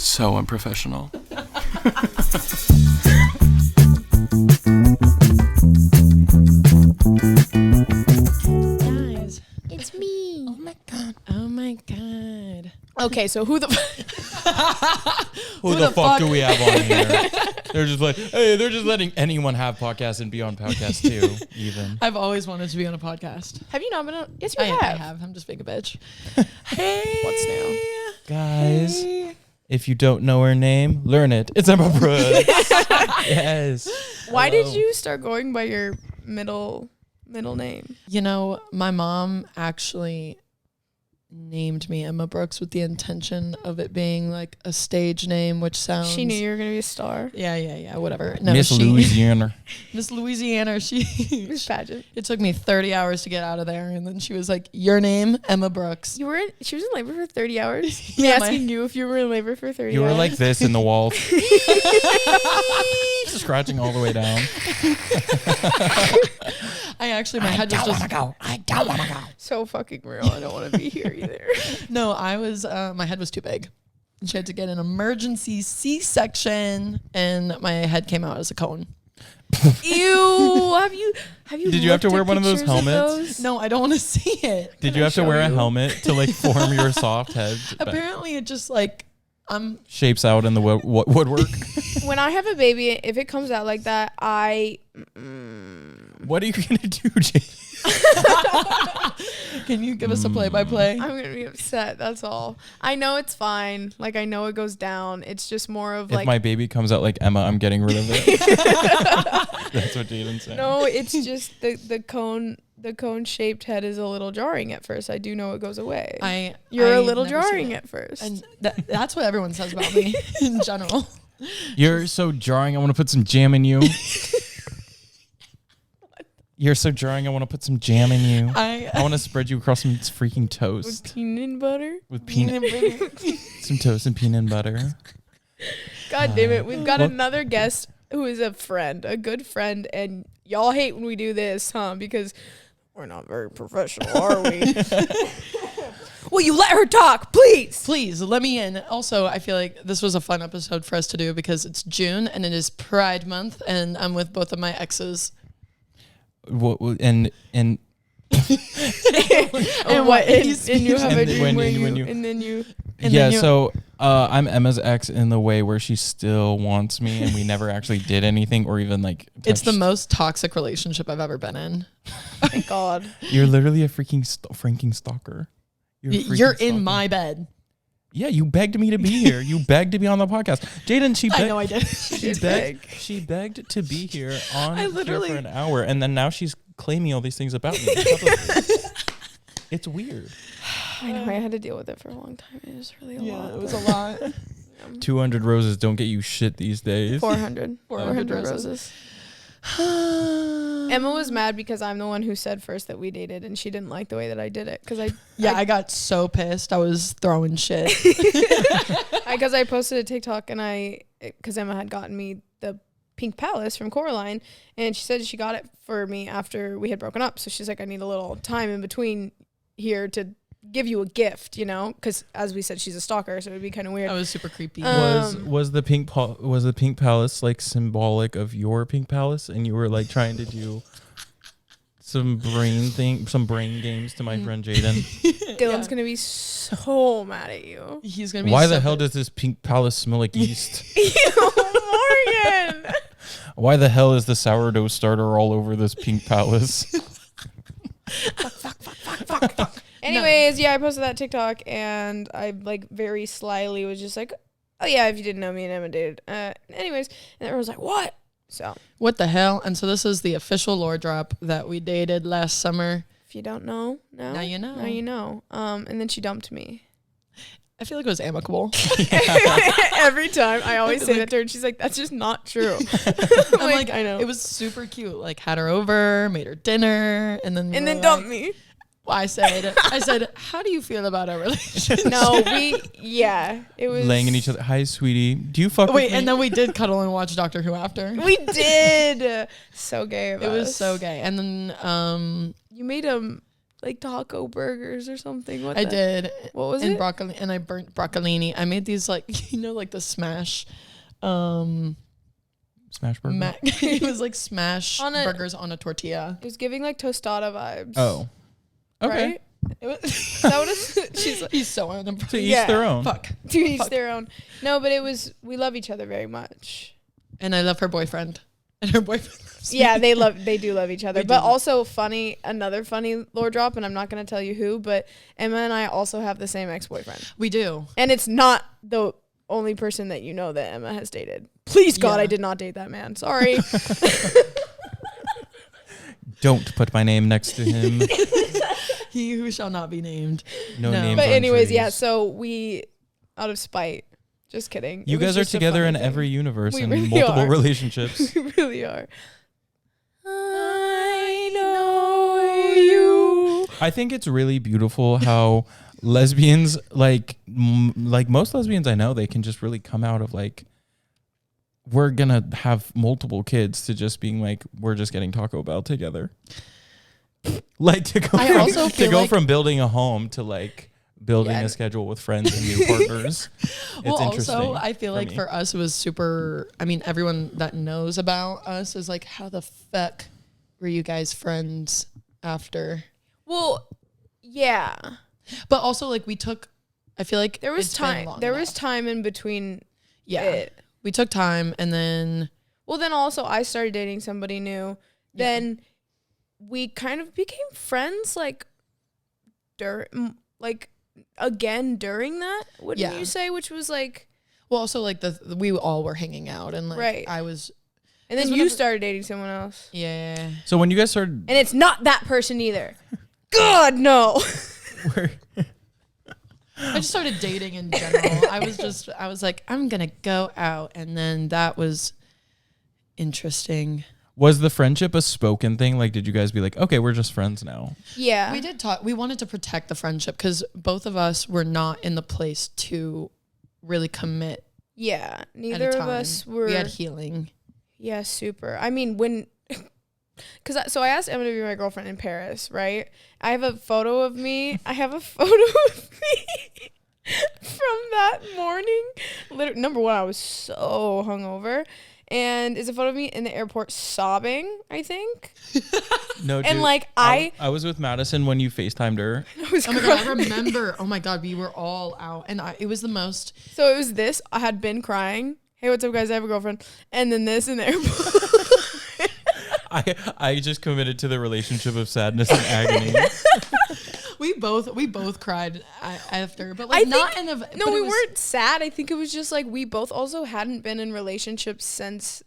So unprofessional. Guys, It's me. oh my god. Okay, so who the Who the fuck do we have on here? They're just like, hey, they're just letting anyone have podcasts and be on podcasts too, even. I've always wanted to be on a podcast. Have you not been on? Yes, you I have. have. I'm just being a bitch. Hey. What's new? Guys, Hey. if you don't know her name, learn it. It's Emma Brooks. Yes. Why Hello. did you start going by your middle name? You know, my mom actually named me Emma Brooks with the intention of it being like a stage name, which sounds... She knew you were gonna be a star. Yeah, whatever. No, Miss Louisiana. Miss Louisiana, Miss Pageant. it took me 30 hours to get out of there, and then she was like, your name, Emma Brooks. You were. She was in labor for 30 hours. Yeah, Me asking you if you were in labor for 30 You hours. were like this in the walls. Scratching all the way down. I actually, my head was just... I don't want to go. So fucking real. I don't want to be here either. No, I was, my head was too big. She had to get an emergency C-section, and my head came out as a cone. Ew. Have you? Did you have to looked wear at one of those pictures helmets? those? No, I don't want to see it. Did Can you I have to show wear a you? helmet to like form your soft head? Apparently, it just like, Shapes out in the woodwork. When I have a baby, if it comes out like that, What are you going to do, Jay? can you give us a play-by-play? I'm gonna be upset. That's all. I know it's fine. Like I know it goes down. It's just more of If like my baby comes out like Emma, I'm getting rid of it. That's what Jaden's saying. no. It's just the cone. The cone shaped head is a little jarring at first. I do know it goes away. You're a little never seen jarring it. at first. And that's what everyone says about me in general. You're so jarring. I want to put some jam in you. You're so jarring. I want to put some jam in you. I want to spread you across some freaking With toast peanut butter. with peanut, some toast and peanut butter. God damn it. We've got What? another guest who is a friend, a good friend, and y'all hate when we do this, huh? Because we're not very professional, are we? Will you let her talk, please? Please let me in. Also, I feel like this was a fun episode for us to do because it's June and it is Pride Month, and I'm with both of my exes. And what? And you have a And dream where when you, you- and then you. Yeah, so I'm Emma's ex in the way where she still wants me and we never actually did anything or even like It's the touched. most toxic relationship I've ever been in. Thank God. You're literally a freaking stalker. You're a freaking You're in stalker. my bed. Yeah, you begged me to be here. You begged to be on the podcast. Jaden, she I begged. know I did. She begged to be here on I here literally- for an hour, and then now she's claiming all these things about me. It's weird. I know. I had to deal with it for a long time. It was really a lot. it was a lot. 200 roses don't get you shit these days. 400. 400 roses. Emma was mad because I'm the one who said first that we dated, and she didn't like the way that I did it. Because I got so pissed. I was throwing shit. because I posted a TikTok and because Emma had gotten me the Pink Palace from Coraline, and she said she got it for me after we had broken up. So she's like, I need a little time in between here to give you a gift, you know, because as we said, she's a stalker, so it would be kind of weird. That was super creepy. Was the pink palace like symbolic of your pink palace, and you were like trying to do some brain games to my friend Jaden? Dylan's gonna be so mad at you. He's gonna be. Why so the hell pissed. does this pink palace smell like yeast? Ew, Morgan. Why the hell is the sourdough starter all over this pink palace? Anyways, yeah, I posted that TikTok, and I like very slyly was just like, oh yeah, if you didn't know, me and Emma dated. Anyways, and everyone was like, what? So What the hell? And so this is the official lore drop that we dated last summer. if you don't know, Now you know. Now you know. And then she dumped me. I feel like it was amicable. Every time I always I'd be say like- that to her, and she's like, that's just not true. I'm like, I know. It was super cute. Like had her over, made her dinner, and then and we then were dumped like- me. I said, how do you feel about our relationship? No, it was Laying in each other. Hi, sweetie. Do you fuck Wait, with me? and then we did cuddle and watch Doctor Who after. We did. So gay of It was us. so gay. And then You made him like taco burgers or something. I did. What was and it? Broccoli, and I burnt broccolini. I made these like like the smash, Smash burger. it was like smash On a- burgers on a tortilla. It was giving like tostada vibes. Oh, okay. Right? Is that what she's like? He's so unimpressed. To each Yeah. their own. Fuck. To each Fuck. their own. No, but we love each other very much. And I love her boyfriend. And her boyfriend loves me. Yeah, they do love each other. They But do. also another funny lore drop, and I'm not going to tell you who, but Emma and I also have the same ex-boyfriend. We do. And it's not the only person that you know that Emma has dated. Please, God, Yeah. I did not date that man. Sorry. Don't put my name next to him. He who shall not be named. No No. names But on anyways, yeah, trees. so we, out of spite, just kidding. You It was guys are just a together in funny thing. every universe We in really multiple are. relationships. We really are. I know you. I think it's really beautiful how lesbians, like most lesbians I know, they can just really come out of like, we're gonna have multiple kids to just being like, we're just getting Taco Bell together. Like to go, I also to feel go like- from building a home to like building Yeah. a schedule with friends and new partners. Well, It's interesting. also, I feel like me. for us, it was super. I mean, everyone that knows about us is like, how the fuck were you guys friends after? Well, yeah. But also, like, we took. I feel like There was it's been time. long There enough. was time in between Yeah, it. we took time, and then Well, then also I started dating somebody new. Yeah. Then we kind of became friends, like again during that. Wouldn't Yeah. you say? Which was like, well, also like we all were hanging out, and like Right. I was. and then Because you whenever- started dating someone else, Yeah. So when you guys started, and it's not that person either. God no. I just started dating in general. I was like, I'm gonna go out, and then that was interesting. was the friendship a spoken thing? Like, did you guys be like, okay, we're just friends now? Yeah. We did talk. We wanted to protect the friendship because both of us were not in the place to really commit. Yeah. At Neither a of time. us were. We had healing. Yeah, super. I mean, so I asked Emma to be my girlfriend in Paris, right? I have a photo of me. From that morning. Number one, I was so hungover. And it's a photo of me in the airport sobbing, I think. No, And dude, like I was with Madison when you FaceTimed her. I was Oh my god, I crying. remember. Oh my god, we were all out, and it was the most. So it was this. I had been crying. Hey, what's up, guys? I have a girlfriend. And then this in the airport. I just committed to the relationship of sadness and agony. We both cried after, but I like not think- in a. No, but we it was- weren't sad. I think it was just like we both also hadn't been in relationships since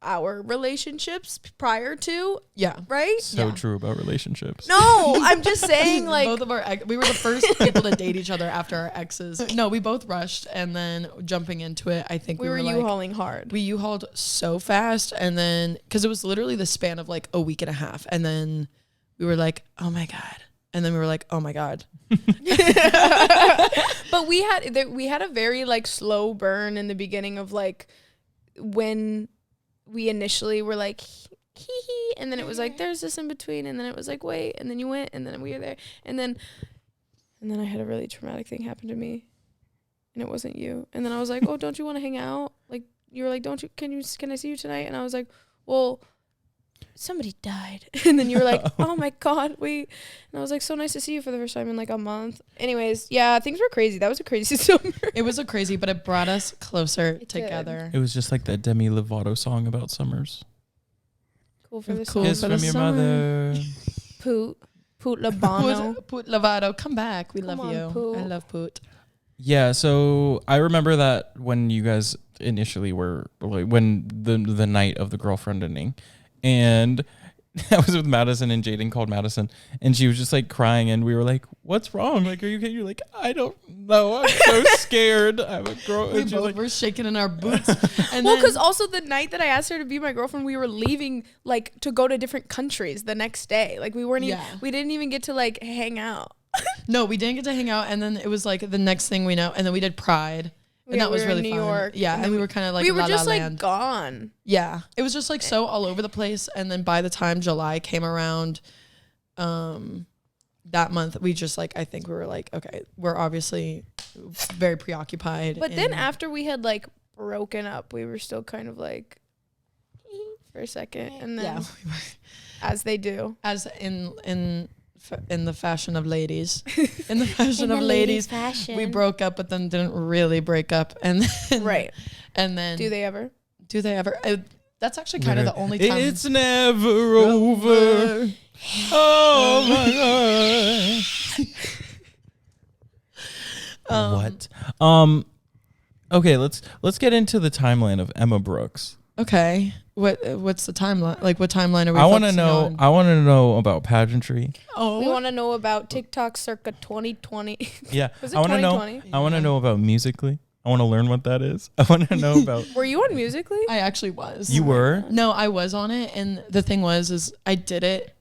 our relationships prior to, Yeah. right? So Yeah. true about relationships. No, I'm just saying like both of we were the first people to date each other after our exes. No, we both rushed, and then jumping into it, I think we were like, U-hauling hard. we U-hauled so fast, and then because it was literally the span of like a week and a half, and then we were like, oh my god, and then we were like, oh my god. But we had a very like slow burn in the beginning of like when we initially were like hee hee, and then it was like there's this in between, and then it was like wait, and then you went, and then we were there, and then I had a really traumatic thing happen to me, and it wasn't you, and then I was like, oh, don't you want to hang out? Like you were like, can I see you tonight? And I was like, well, somebody died. And then you were like, oh my god, wait. And I was like, so nice to see you for the first time in like a month. Anyways, yeah, things were crazy. That was a crazy summer. It was a crazy, but it brought us closer It did. together. It was just like that Demi Lovato song about summers. Cool for the Cool summer. Kiss for from the your summer. mother. Poot Labano. Poot Lovato, come back. We Come love on, you. Poot. I love Poot. Yeah, so I remember that when you guys initially were like when the night of the girlfriend ending, and I was with Madison and Jaden called Madison, and she was just like crying, and we were like, "What's wrong? Like, are you okay?" You're like, "I don't know. I'm so scared. I'm a girl." We And she's both like, were shaking in our boots. And Well, then- because also the night that I asked her to be my girlfriend, we were leaving like to go to different countries the next day. Like we weren't even, Yeah. we didn't even get to like hang out. no, we didn't get to hang out, and then it was like the next thing we know, and then we did Pride, and Yeah, that was we were in really New fun. York, Yeah, and and then we were kind of like we were La just La like Land. gone. Yeah, it was just like so all over the place, and then by the time July came around, that month we just like, I think we were like, okay, we're obviously very preoccupied. But then after we had like broken up, we were still kind of like for a second, and then as they do, as in the fashion of ladies, in the fashion of ladies, we broke up, but then didn't really break up, and then, right, and then do they ever? That's actually kind of the only time. It's never over. Oh my god. What? Okay, let's get into the timeline of Emma Brooks. Okay. What's the timeline? Like, what timeline are we? I want to know about pageantry. Oh, we want to know about TikTok circa 2020. Yeah, Was it I want to know. 2020? I want to know about Musical.ly. I want to learn what that is. I want to know about. Were you on Musical.ly? I actually was. You were? No, I was on it, and the thing is I did it,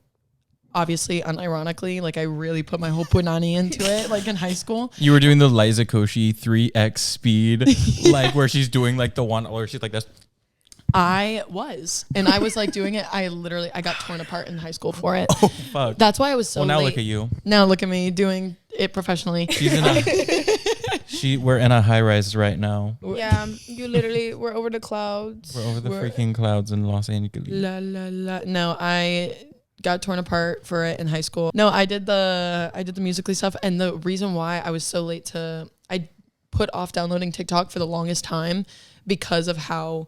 obviously, unironically. Like, I really put my whole punani into it, like in high school. You were doing the Liza Koshy 3x speed, like where she's doing like the one, or she's like this. I was, and I was like doing it. I got torn apart in high school for it. Oh fuck! That's why I was so well, now late. look at you. Now look at me doing it professionally. We're in a high rise right now. Yeah, you literally we're over the clouds. We're over the freaking clouds in Los Angeles. La la la. No, I got torn apart for it in high school. No, I did the Musical.ly stuff, and the reason why I was so late I put off downloading TikTok for the longest time because of how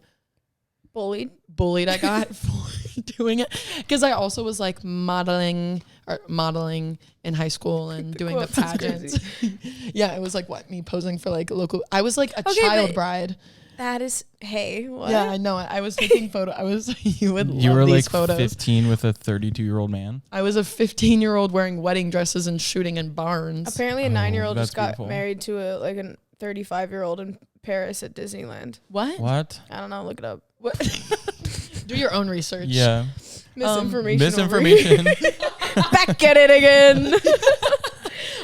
bullied I got for doing it, because I also was like modeling in high school and doing the pageants. Yeah, it was like me posing for like local. I was like a child bride. That is what? Yeah, I know. I was taking photos. You would love You were these like photos. 15 with a 32-year-old man. I was a 15-year-old wearing wedding dresses and shooting in barns. Apparently, a 9-year-old just got beautiful. married to a 35-year-old in Paris at Disneyland. What? I don't know. Look it up. What? Do your own research. Yeah. Misinformation. Back at it again.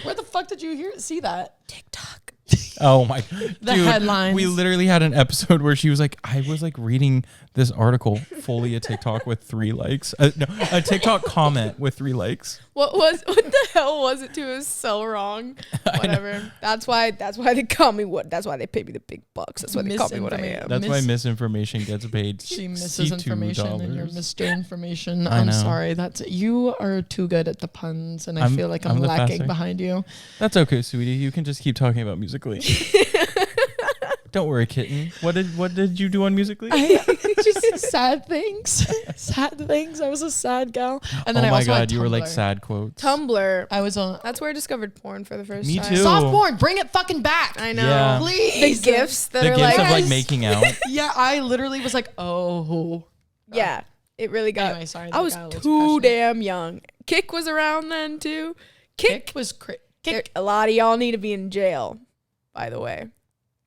Where the fuck did you see that? TikTok. Oh my The headlines. We literally had an episode where she was like, I was like reading this article, fully a TikTok with 3 likes. A TikTok comment with 3 likes. What the hell was it too? It was so wrong. Whatever. That's why they call me what. That's why they pay me the big bucks. That's why they call me what I am. That's why misinformation gets paid. She misses information and you're Mr. Information. I I'm know. sorry. You are too good at the puns, and I feel like I'm lacking faster. behind you. That's okay, sweetie. You can just keep talking about Musical.ly. Don't worry, kitten. What did you do on Musical.ly? Just sad things. Sad things. I was a sad gal. And then oh I my also had god, you were like Tumblr. sad quotes. Tumblr. I was on. That's where I discovered porn for the first Me time. too. Soft porn. Bring it fucking back. I know. Yeah. Please. The gifts that The are gifts like, of like making out. Yeah, I literally was like, oh. yeah, it really got. Anyway, sorry. I was too damn young. Kick was around then too. Kick was a lot of y'all need to be in jail, by the way.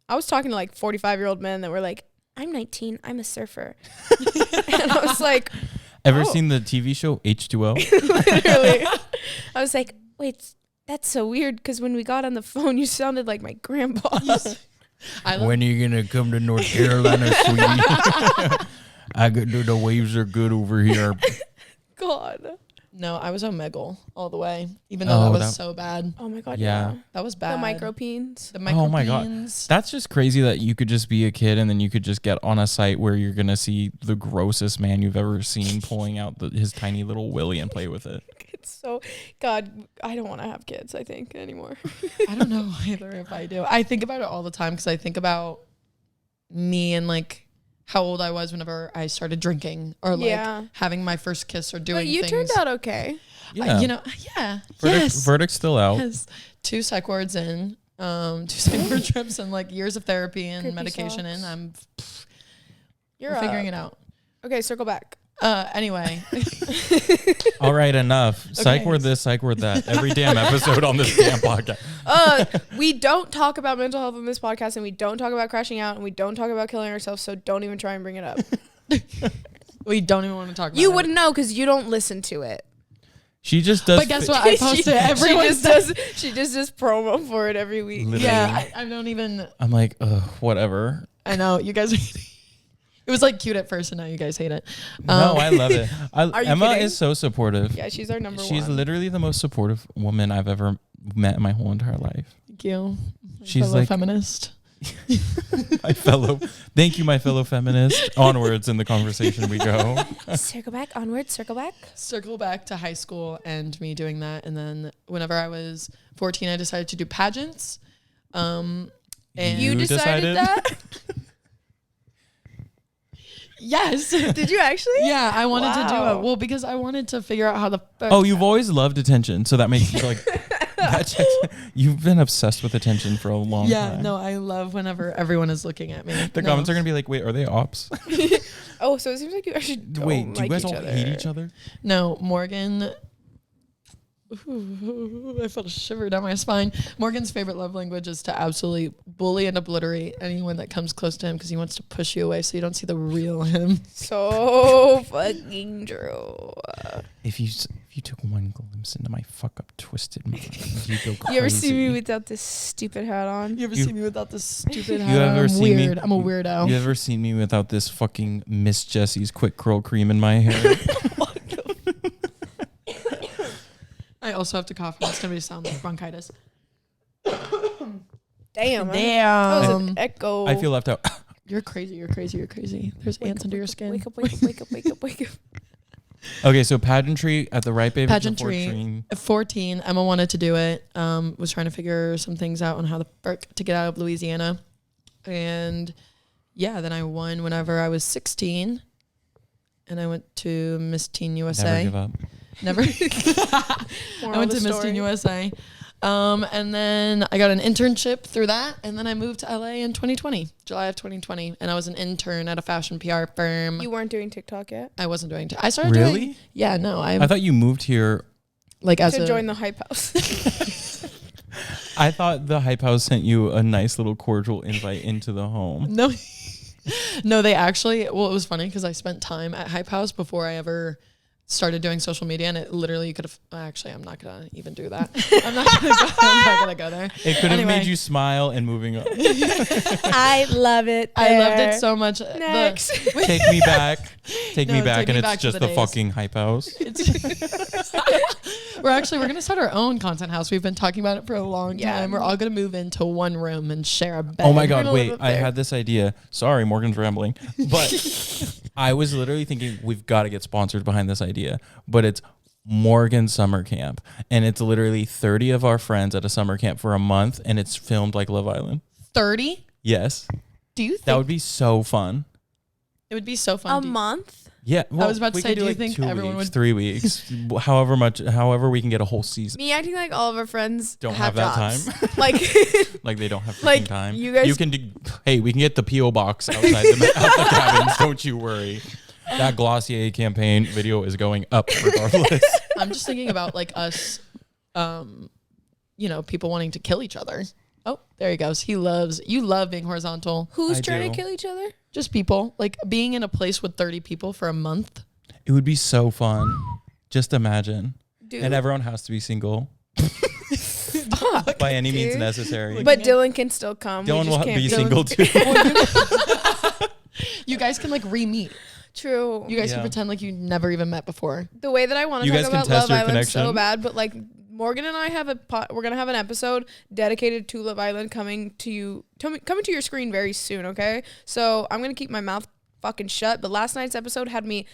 I was talking to like 45-year-old men that were like, I'm 19, I'm a surfer. And I was like, Ever seen the TV show H2O? literally. I was like, wait, that's so weird because when we got on the phone, you sounded like my grandpa. When are you going to come to North Carolina, sweetie? The waves are good over here. God. No, I was Omegle all the way, even though that was so bad. Oh my God. Yeah. That was bad. The micropeens. Oh my god, that's just crazy that you could just be a kid and then you could just get on a site where you're gonna see the grossest man you've ever seen pulling out his tiny little willy and play with it. It's so, God, I don't want to have kids, I think, anymore. I don't know either if I do. I think about it all the time because I think about me and like how old I was whenever I started drinking or like having my first kiss or doing things. But you turned out okay. Yeah. Yes. Verdict's still out. Yes. 2 psych wards in, 2 psych ward trips and like years of therapy and Creepy medication socks. in. I'm You're figuring it out. Okay, circle back. Anyway. All right, enough. Psych Okay. word this, psych word that. Every damn episode on this damn podcast. We don't talk about mental health on this podcast, and we don't talk about crashing out, and we don't talk about killing ourselves, so don't even try and bring it up. We don't even want to talk about You it. wouldn't know because you don't listen to it. She just does. But guess what? I post it every She just does promo for it every week. Literally. Yeah, I don't even. I'm like, ugh, whatever. I know you guys are. It was like cute at first, and now you guys hate it. No, I love it. Are you Emma kidding? is so supportive. Yeah, she's our number one. She's literally the most supportive woman I've ever met in my whole entire life. Thank you. She's Fellow like feminist. Thank you, my fellow feminist. Onwards in the conversation we go. Circle back, onward, circle back. Circle back to high school and me doing that, and then whenever I was 14, I decided to do pageants. And You decided that? Yes. Did you actually? Yeah, I wanted to do Wow. it. Well, because I wanted to figure out how the fuck. Oh, you've always loved attention, so that makes you like that checks. You've been obsessed with attention for a long time. No, I love whenever everyone is looking at me. The comments are gonna be like, "Wait, are they ops?" Oh, so it seems like you actually don't Wait, do you like guys each all other. hate each other? No, Morgan. Ooh, I felt a shiver down my spine. Morgan's favorite love language is to absolutely bully and obliterate anyone that comes close to him because he wants to push you away so you don't see the real him. So fucking true. If you took one glimpse into my fuck up twisted mind, you'd go crazy. You ever see me without this stupid hat on? You ever see me without this stupid hat? You ever I'm seen me- weird. I'm a weirdo. You ever seen me without this fucking Miss Jessie's quick curl cream in my hair? I also have to cough. It's going to sound like bronchitis. Damn. That was Damn. an echo. I feel left out. You're crazy. You're crazy. You're crazy. There's ants under your skin. Wake up, wake up, wake up, wake up, wake up. Okay, so pageantry at the ripe age Pageantry. of 14. At 14, Emma wanted to do it. Was trying to figure some things out on how the frick to get out of Louisiana. And yeah, then I won whenever I was 16. And I went to Miss Teen USA. Never give up. Never. I went to Miss Teen USA. And then I got an internship through that. And then I moved to LA in 2020, July of 2020. And I was an intern at a fashion PR firm. You weren't doing TikTok yet? I wasn't doing I started doing. Really? Yeah, no. I thought you moved here. Like as To a, join the hype house. I thought the Hype House sent you a nice little cordial invite into the home. No. No, they actually, well, it was funny because I spent time at Hype House before I ever started doing social media, and it literally, you could have, actually, I'm not going to even do that. I'm not going to go there. It could have Anyway. made you smile and moving up. I love it. I loved it so much. Next. Take me back. Take me No, back, take and me it's back to just the the days. fucking Hype House. We're going to start our own content house. We've been talking about it for a long Yeah. time. We're all going to move into one room and share a bed. Oh my We're God, gonna wait. live up I there. had this idea. Sorry, Morgan's rambling. But I was literally thinking we've got to get sponsored behind this idea. But it's Morgan Summer Camp. And it's literally 30 of our friends at a summer camp for a month. And it's filmed like Love Island. 30? Yes. Do you think That would be so fun. it would be so fun? A month? Yeah. Well, was about to we say, could do you like think 2 everyone weeks, would- 3 weeks, however we can get a whole season. Me acting like all of our friends Don't have that jobs. time. Like, Like they don't have freaking Like, time. you guys- can do. Hey, we can get the PO box outside the cabins. Don't you worry. That Glossier campaign video is going up regardless. I'm just thinking about like us, people wanting to kill each other. Oh, there he goes. You love being horizontal. who's I trying do. to kill each other? Just people. Like being in a place with 30 people for a month. It would be so fun. Just imagine. Dude. And everyone has to be single Fuck, by any means dude. necessary. But Dylan can still come. Dylan We just will can't be Dylan- single too. You guys can like re-meet. True. You guys Yeah. can pretend like you never even met before. The way that I want to You talk guys can about test Love your Island so connection. bad, but like Morgan and I have we're gonna have an episode dedicated to Love Island coming to your screen very soon. Okay, so I'm gonna keep my mouth fucking shut. But last night's episode had me.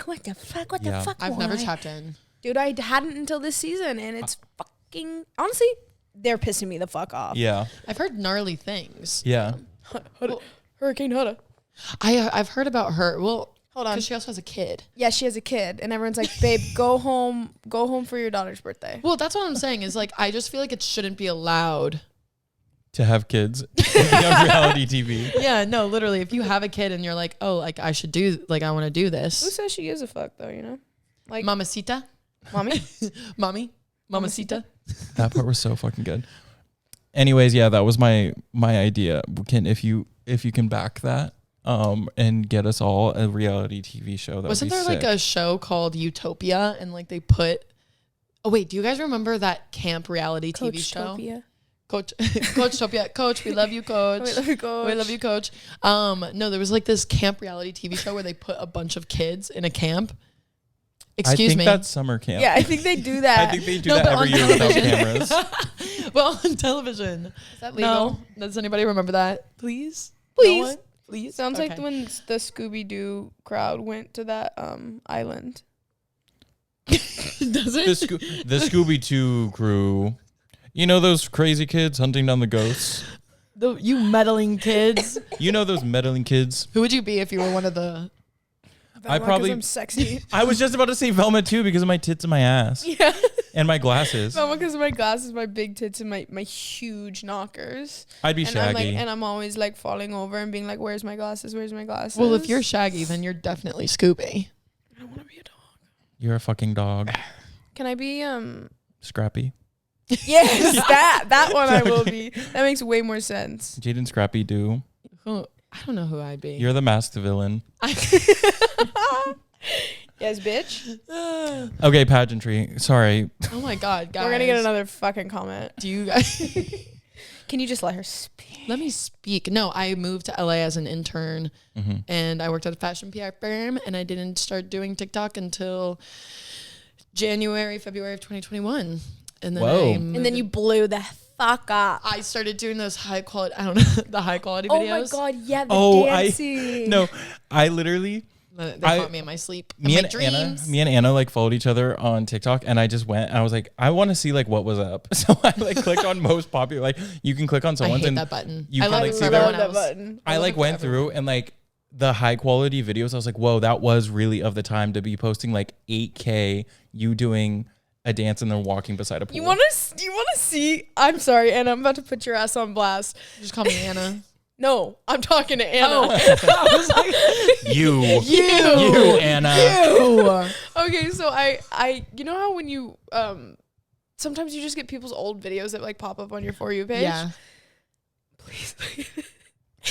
What the Yeah. fuck? I've never why? tapped in. Dude, I hadn't until this season, and it's fucking honestly, they're pissing me the fuck off. Yeah. I've heard gnarly things. Yeah. Hurricane Huda. I've heard about her. Well, Hold on. because she also has a kid. Yeah, she has a kid, and everyone's like, "Babe, go home for your daughter's birthday." Well, that's what I'm saying is like, I just feel like it shouldn't be allowed. To have kids on reality TV. Yeah, no, literally. If you have a kid and you're like, oh, like I should do, like I want to do Who this. says she gives a fuck though? You know, like Mamacita? mommy. Mamacita? That part was so fucking good. Anyways, yeah, that was my idea. If you can back that and get us all a reality TV show, that Wasn't would there be like sick. a show called Utopia and like they put, oh wait, do you guys remember that camp reality TV show? Coachtopia. Coach Topia. Coach, we love you, Coach. We love you, Coach. We love you, Coach. No, there was like this camp reality TV show where they put a bunch of kids in a camp. Excuse me. I think that's summer camp. Yeah, I think they do that. I think they do that every year without cameras. Well, on television. Is that legal? No. Does anybody remember that? Please? Please. No one? Please? Sounds Okay. like when the Scooby-Doo crowd went to that island. Does it? The Scooby-Doo crew. You know those crazy kids hunting down the ghosts? You meddling kids. You know those meddling kids? Who would you be if you were one of the... Velma, 'cause I'm sexy. I was just about to say Velma too because of my tits and my ass. Yeah. And my glasses. Velma because of my glasses, my big tits, and my huge knockers. I'd be and Shaggy. I'm always like falling over and being like, "Where's my glasses? Where's my glasses?" Well, if you're Shaggy, then you're definitely Scooby. I don't want to be a dog. You're a fucking dog. Can I be Scrappy. Yes, that one I will be. That makes way more sense. Jaden Scrappy Doo. I don't know who I'd be. You're the masked villain. Yes, bitch. Okay, pageantry. Sorry. Oh my God, guys. We're gonna get another fucking comment. Do you guys... Can you just let her speak? Let me speak. No, I moved to LA as an intern and I worked at a fashion PR firm and I didn't start doing TikTok until February of 2021. And then Whoa. And then you blew the fuck up. I started doing those high quality, I don't know, the high quality videos. Oh my God, yeah, the dancing. I literally... They caught me in my sleep. Me in and my dreams. Anna like followed each other on TikTok, and I just went and I was like, I want to see like what was up. So I like clicked on most popular. Like you can click on I someone's hate and that button. you I can love like it see for their. everyone else. button. I like went through and like the high quality videos. I was like, whoa, that was really of the time to be posting like 8K you doing a dance and then walking beside a pool. You want to see? I'm sorry, Anna. I'm about to put your ass on blast. Just call me Anna. No, I'm talking to Anna. Oh. I was like, you, Anna. you. Okay, so I you know how when you sometimes you just get people's old videos that like pop up on your For You page? Yeah. Please.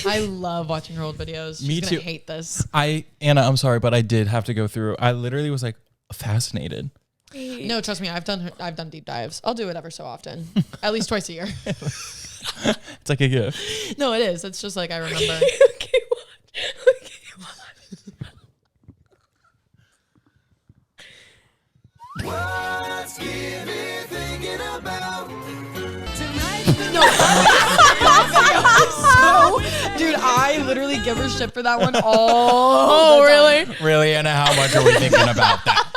I love watching her old videos. She's Me gonna too. hate this. Anna, I'm sorry, but I did have to go through. I literally was like fascinated. No, trust me, I've done deep dives. I'll do it ever so often. At least twice a year. It's like a gift. No, it is. It's just like I remember. Okay, What's Gibby thinking about tonight? Dude, I literally give her shit for that one all Oh, the time. really? Really, Anna? How much are we thinking about that?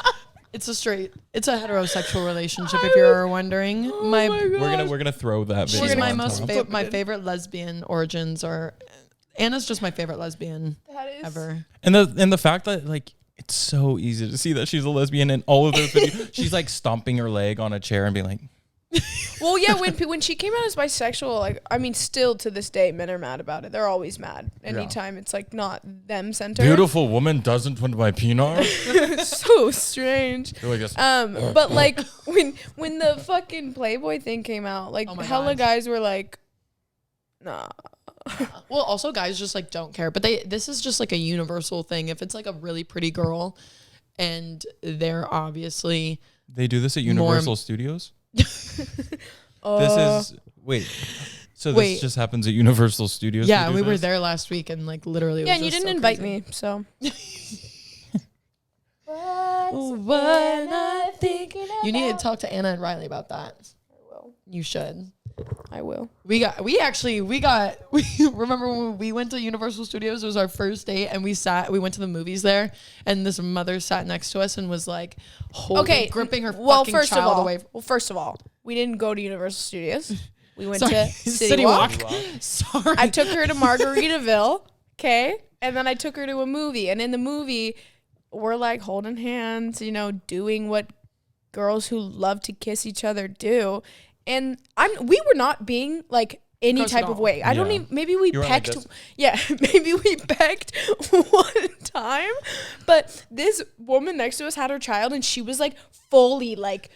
It's a heterosexual relationship, if you're wondering. We're gonna throw that video. She's my on most top. my favorite lesbian origins, or Anna's just my favorite lesbian That is ever. And the fact that like it's so easy to see that she's a lesbian in all of those videos. She's like stomping her leg on a chair and being like, Well, yeah, when she came out as bisexual, like, I mean, still to this day, men are mad about it. They're always mad. Anytime it's like not them centered. beautiful woman doesn't want my penis. So strange. You're like this. But like when the fucking Playboy thing came out, like Oh my hella God. guys were like, nah. Well, also guys just like don't care, but this is just like a universal thing. If it's like a really pretty girl and they're obviously They do this at Universal Studios. This is So Wait. this just happens at Universal Studios. yeah, to do we were this? there last week and like literally it Yeah, was and you just didn't so invite crazy. me, so. When I think you need to talk to Anna and Riley about that. I will. You should. I will. We remember when we went to Universal Studios, it was our first date and we went to the movies there and this mother sat next to us and was like gripping her fucking child away. Well, first of all, we didn't go to Universal Studios. We went Sorry, to City Walk. Sorry. I took her to Margaritaville, okay? And then I took her to a movie. And in the movie, we're like holding hands, doing what girls who love to kiss each other do. And we were not being like any Gross at type of all. way. I don't Yeah. even, maybe we You were like pecked. this. Yeah, maybe we pecked one time. But this woman next to us had her child and she was like fully like,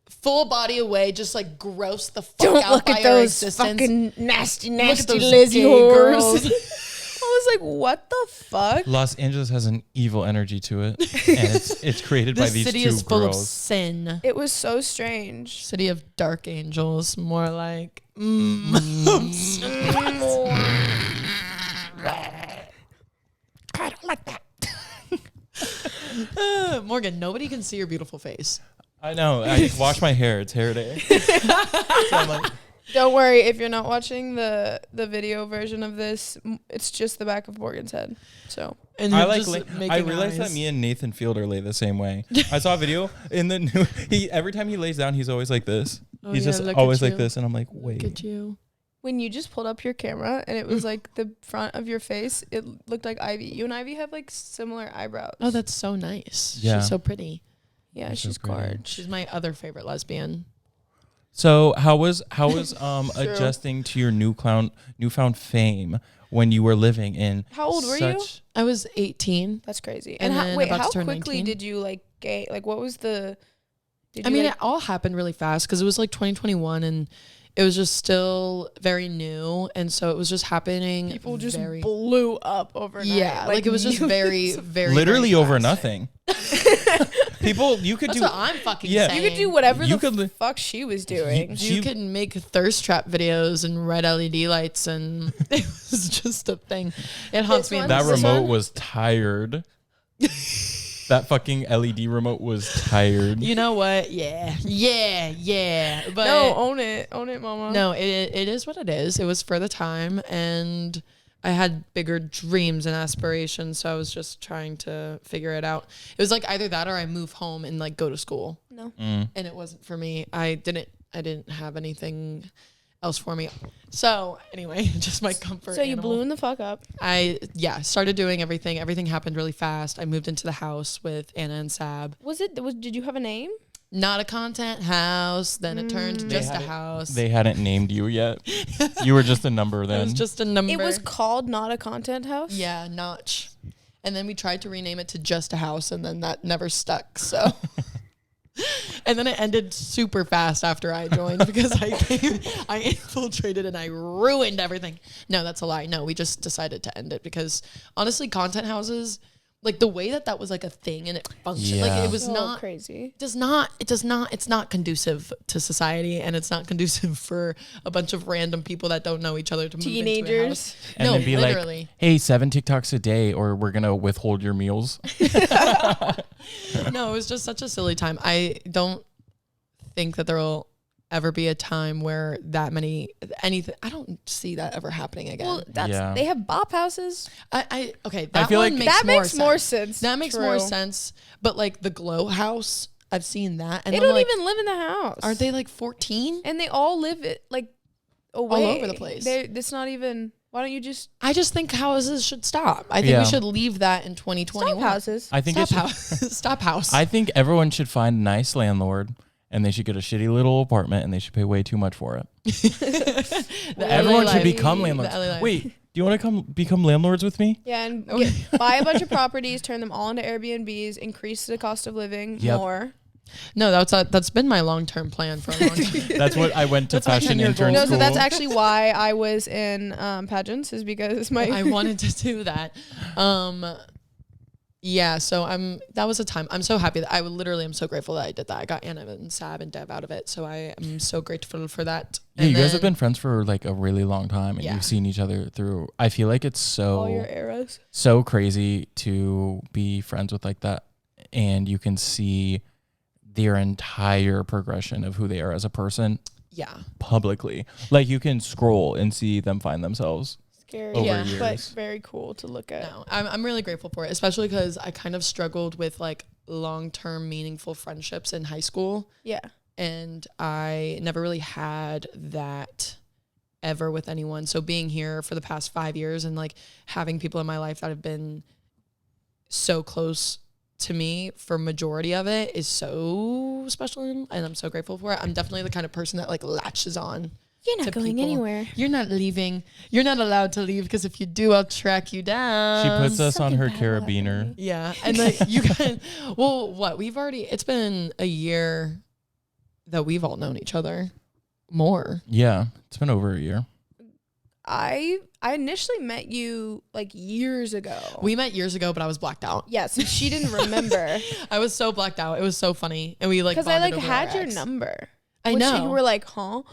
full body away, just like gross the fuck don't out look by at her those existence. fucking nasty Look at those Lizzie gay whores. girls. I was was like, what the fuck? Los Angeles has an evil energy to it, and it's created by This these city two is full of girls. sin. It was so strange. City of dark angels, more like. I don't like that. Morgan, nobody can see your beautiful face. I know. I wash my hair. It's hair day. So I'm like, Don't worry, if you're not watching the video version of this, it's just the back of Morgan's head. So And I you're like. just making I realized eyes. that me and Nathan Fielder lay the same way. I saw a video in the new. He every time he lays down, he's always like this. Oh, He's yeah, just look always at like you. this, and I'm like, Look wait. at you. when you just pulled up your camera and it was like the front of your face, it looked like Ivy. You and Ivy have like similar eyebrows. Oh, that's so nice. Yeah. She's so pretty. yeah, You're so she's pretty. gorgeous. She's my other favorite lesbian. So how was adjusting to your newfound fame when you were living in How old were you? I was 18. That's crazy. And And then wait, about to how turn quickly 19? did you like gay? Like, what was the? Did I you, mean, like, it all happened really fast because it was like 2021 and it was just still very new. And so it was just happening. people just very, blew up overnight. yeah, like it was just very, very, literally very over fast. nothing. People, you could That's do. what I'm fucking Yeah. saying. you could do whatever You the could li- fuck she was doing. You can make thirst trap videos and red LED lights, and it was just a thing. It haunts me. in one? That my This remote one? was tired. That fucking LED remote was tired. You know what? Yeah. But No, own it, mama. no, it is what it is. It was for the time, and I had bigger dreams and aspirations, so I was just trying to figure it out. It was like either that or I move home and like go to school, no. Mm. and it wasn't for me. I didn't have anything else for me. So anyway, just my comfort. So you animal. blew in the fuck up. I started doing everything. Everything happened really fast. I moved into the house with Anna and Sab. Did you have a name? Not a content house. Then it turned to They just a hadn't- house. They hadn't named you yet. You were just a number It then. was just a number. It was called Not a Content House. Yeah, Notch. And then we tried to rename it to Just a House, and then that never stuck. So, and then it ended super fast after I joined because I infiltrated and I ruined everything. No, that's a lie. No, we just decided to end it because honestly, content houses, like the way that was like a thing and it functioned, like Yeah. it was So not crazy. it's not conducive to society, and it's not conducive for a bunch of random people that don't know each other to move into a Teenagers. house. and no, then be literally. like, hey, 7 TikToks a day or we're going to withhold your meals. No, it was just such a silly time. I don't think that there will ever be a time where anything. I don't see that ever happening again. Well, Yeah. they have bop houses. Okay, that feel one like- makes That more makes sense. more sense. That makes more True. sense. But like the glow house, I've seen that, and They I'm don't like, even live in the house. aren't they like 14? And they all live it like away. over the place. It's not even. Why don't you just I just think houses should stop. I think Yeah. we should leave that in 2021. stop houses? I think Stop it should, house. Stop house. I think everyone should find a nice landlord and they should get a shitty little apartment and they should pay way too much for it. The Everyone LA should life. become The landlords. LA life. Wait, do you want to become landlords with me? Yeah, and buy a bunch of properties, turn them all into Airbnbs, increase the cost of living Yep. more. No, that's been my long-term plan for a long time. That's what I went to That's my fashion 10-year intern goal. No, school. so that's actually why I was in pageants, is because I wanted to do that. Yeah, so that was a time. I'm so happy that I'm so grateful that I did that. I got Anna and Sab and Dev out of it. So I am so grateful for that. Yeah, And you guys have then- been friends for like a really long time and Yeah. you've seen each other through. I feel like it's all your so eras. so crazy to be friends with like that and you can see their entire progression of who they are as a person Yeah. publicly. Like you can scroll and see them find themselves. Scary, Over yeah, years. but very cool to look at. No, I'm really grateful for it, especially because I kind of struggled with like long-term meaningful friendships in high school. Yeah, And I never really had that ever with anyone. So being here for the past 5 years and like having people in my life that have been so close to me for majority of it is so special, and I'm so grateful for it. I'm definitely the kind of person that like latches on. you're not to going people. anywhere. You're not leaving. You're not allowed to leave because if you do, I'll track you down. She puts us on something her bad will happen to carabiner. me. Yeah, and like you guys, well, what it's been a year that we've all known each other more. Yeah, it's been over a year. I initially met you like years ago. We met years ago, but I was blacked out. Yeah, so she didn't remember. I was so blacked out. It was so funny. And we like Because I like bonded over had our your ex. number. I which know. You were like, huh?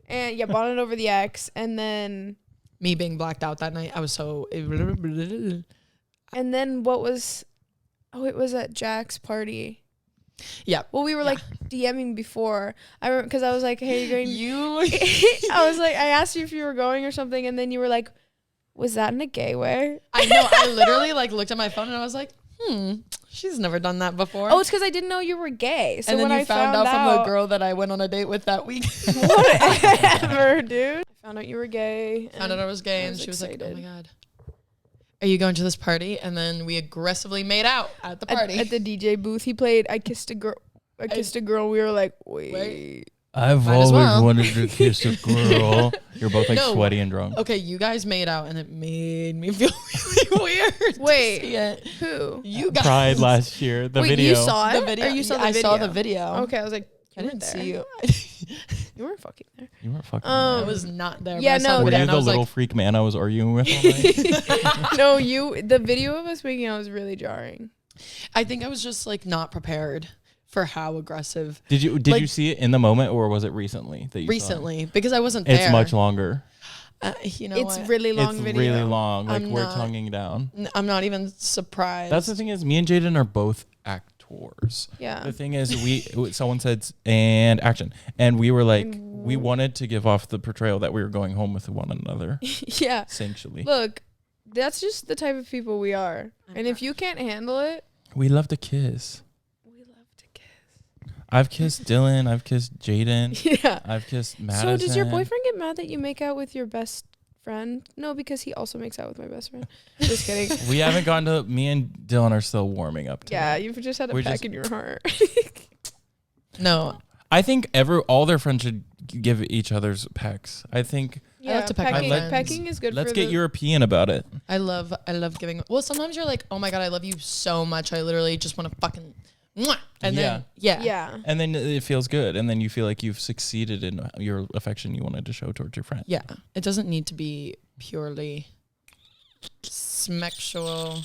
And yeah, bonded over the ex. And then Me being blacked out that night, I was so... and then what was... Oh, it was at Jack's party. Yeah. Well, we were like DMing before. I remember because I was like, "Hey, you're going." You... I was like, I asked you if you were going or something, and then you were like, "Was that in a gay way?" I know. I literally like looked at my phone and I was like, she's never done that before. Oh, it's because I didn't know you were gay. So and then when you I found out from the girl that I went on a date with that week. whatever, dude. I found out you were gay. Found out I was gay, I and was she was like, excited. "Oh my god, are you going to this party?" And then we aggressively made out at the party. At the DJ booth, he played "I Kissed a Girl." I kissed a girl. We were like, wait. I've Might as always well. wanted to kiss a girl. You're both like No. sweaty and drunk. Okay, you guys made out, and it made me feel really weird. to Wait. see it. Who? You guys. Pride last year. The Wait, video. you saw it? The video. Or you saw the I video? saw the video. Okay, I was like, I you didn't weren't there. see you. You weren't fucking there. You weren't fucking. I Um, was not there. Yeah, but I saw no, the Were video you and I the was little like, freak man I was arguing with all night? No, the video of us making out was really jarring. I think I was just like not prepared for how aggressive. Did you Like- see it in the moment or was it recently that you saw it? Recently, because I wasn't there. It's much longer. You know, It's what? really long It's video. really long. Like I'm we're not- tonguing down. I'm not even surprised. That's the thing is, me and Jaden are both actors. Yeah. The thing is, someone said and action, and we were like, we wanted to give off the portrayal that we were going home with one another, Yeah. essentially. Look, that's just the type of people we are. And if you can't handle it, We love to kiss. we love to kiss. I've kissed Dylan. I've kissed Jaden. Yeah. I've kissed Madison. So does your boyfriend get mad that you make out with your best friend? No, because he also makes out with my best friend. Just kidding. We haven't gotten to. Me and Dylan are still warming up. To Yeah, it. you've just had a We're peck just- in your heart. no. I think all their friends should give each other's pecks. I think Yeah, like to peck pecking, my friends. pecking is good let's for get the... European about it. I love giving. Well, sometimes you're like, oh my god, I love you so much. I literally just want to fucking, mwah. And then Yeah. And then it feels good, and then you feel like you've succeeded in your affection you wanted to show towards your friend. Yeah. It doesn't need to be purely sexual.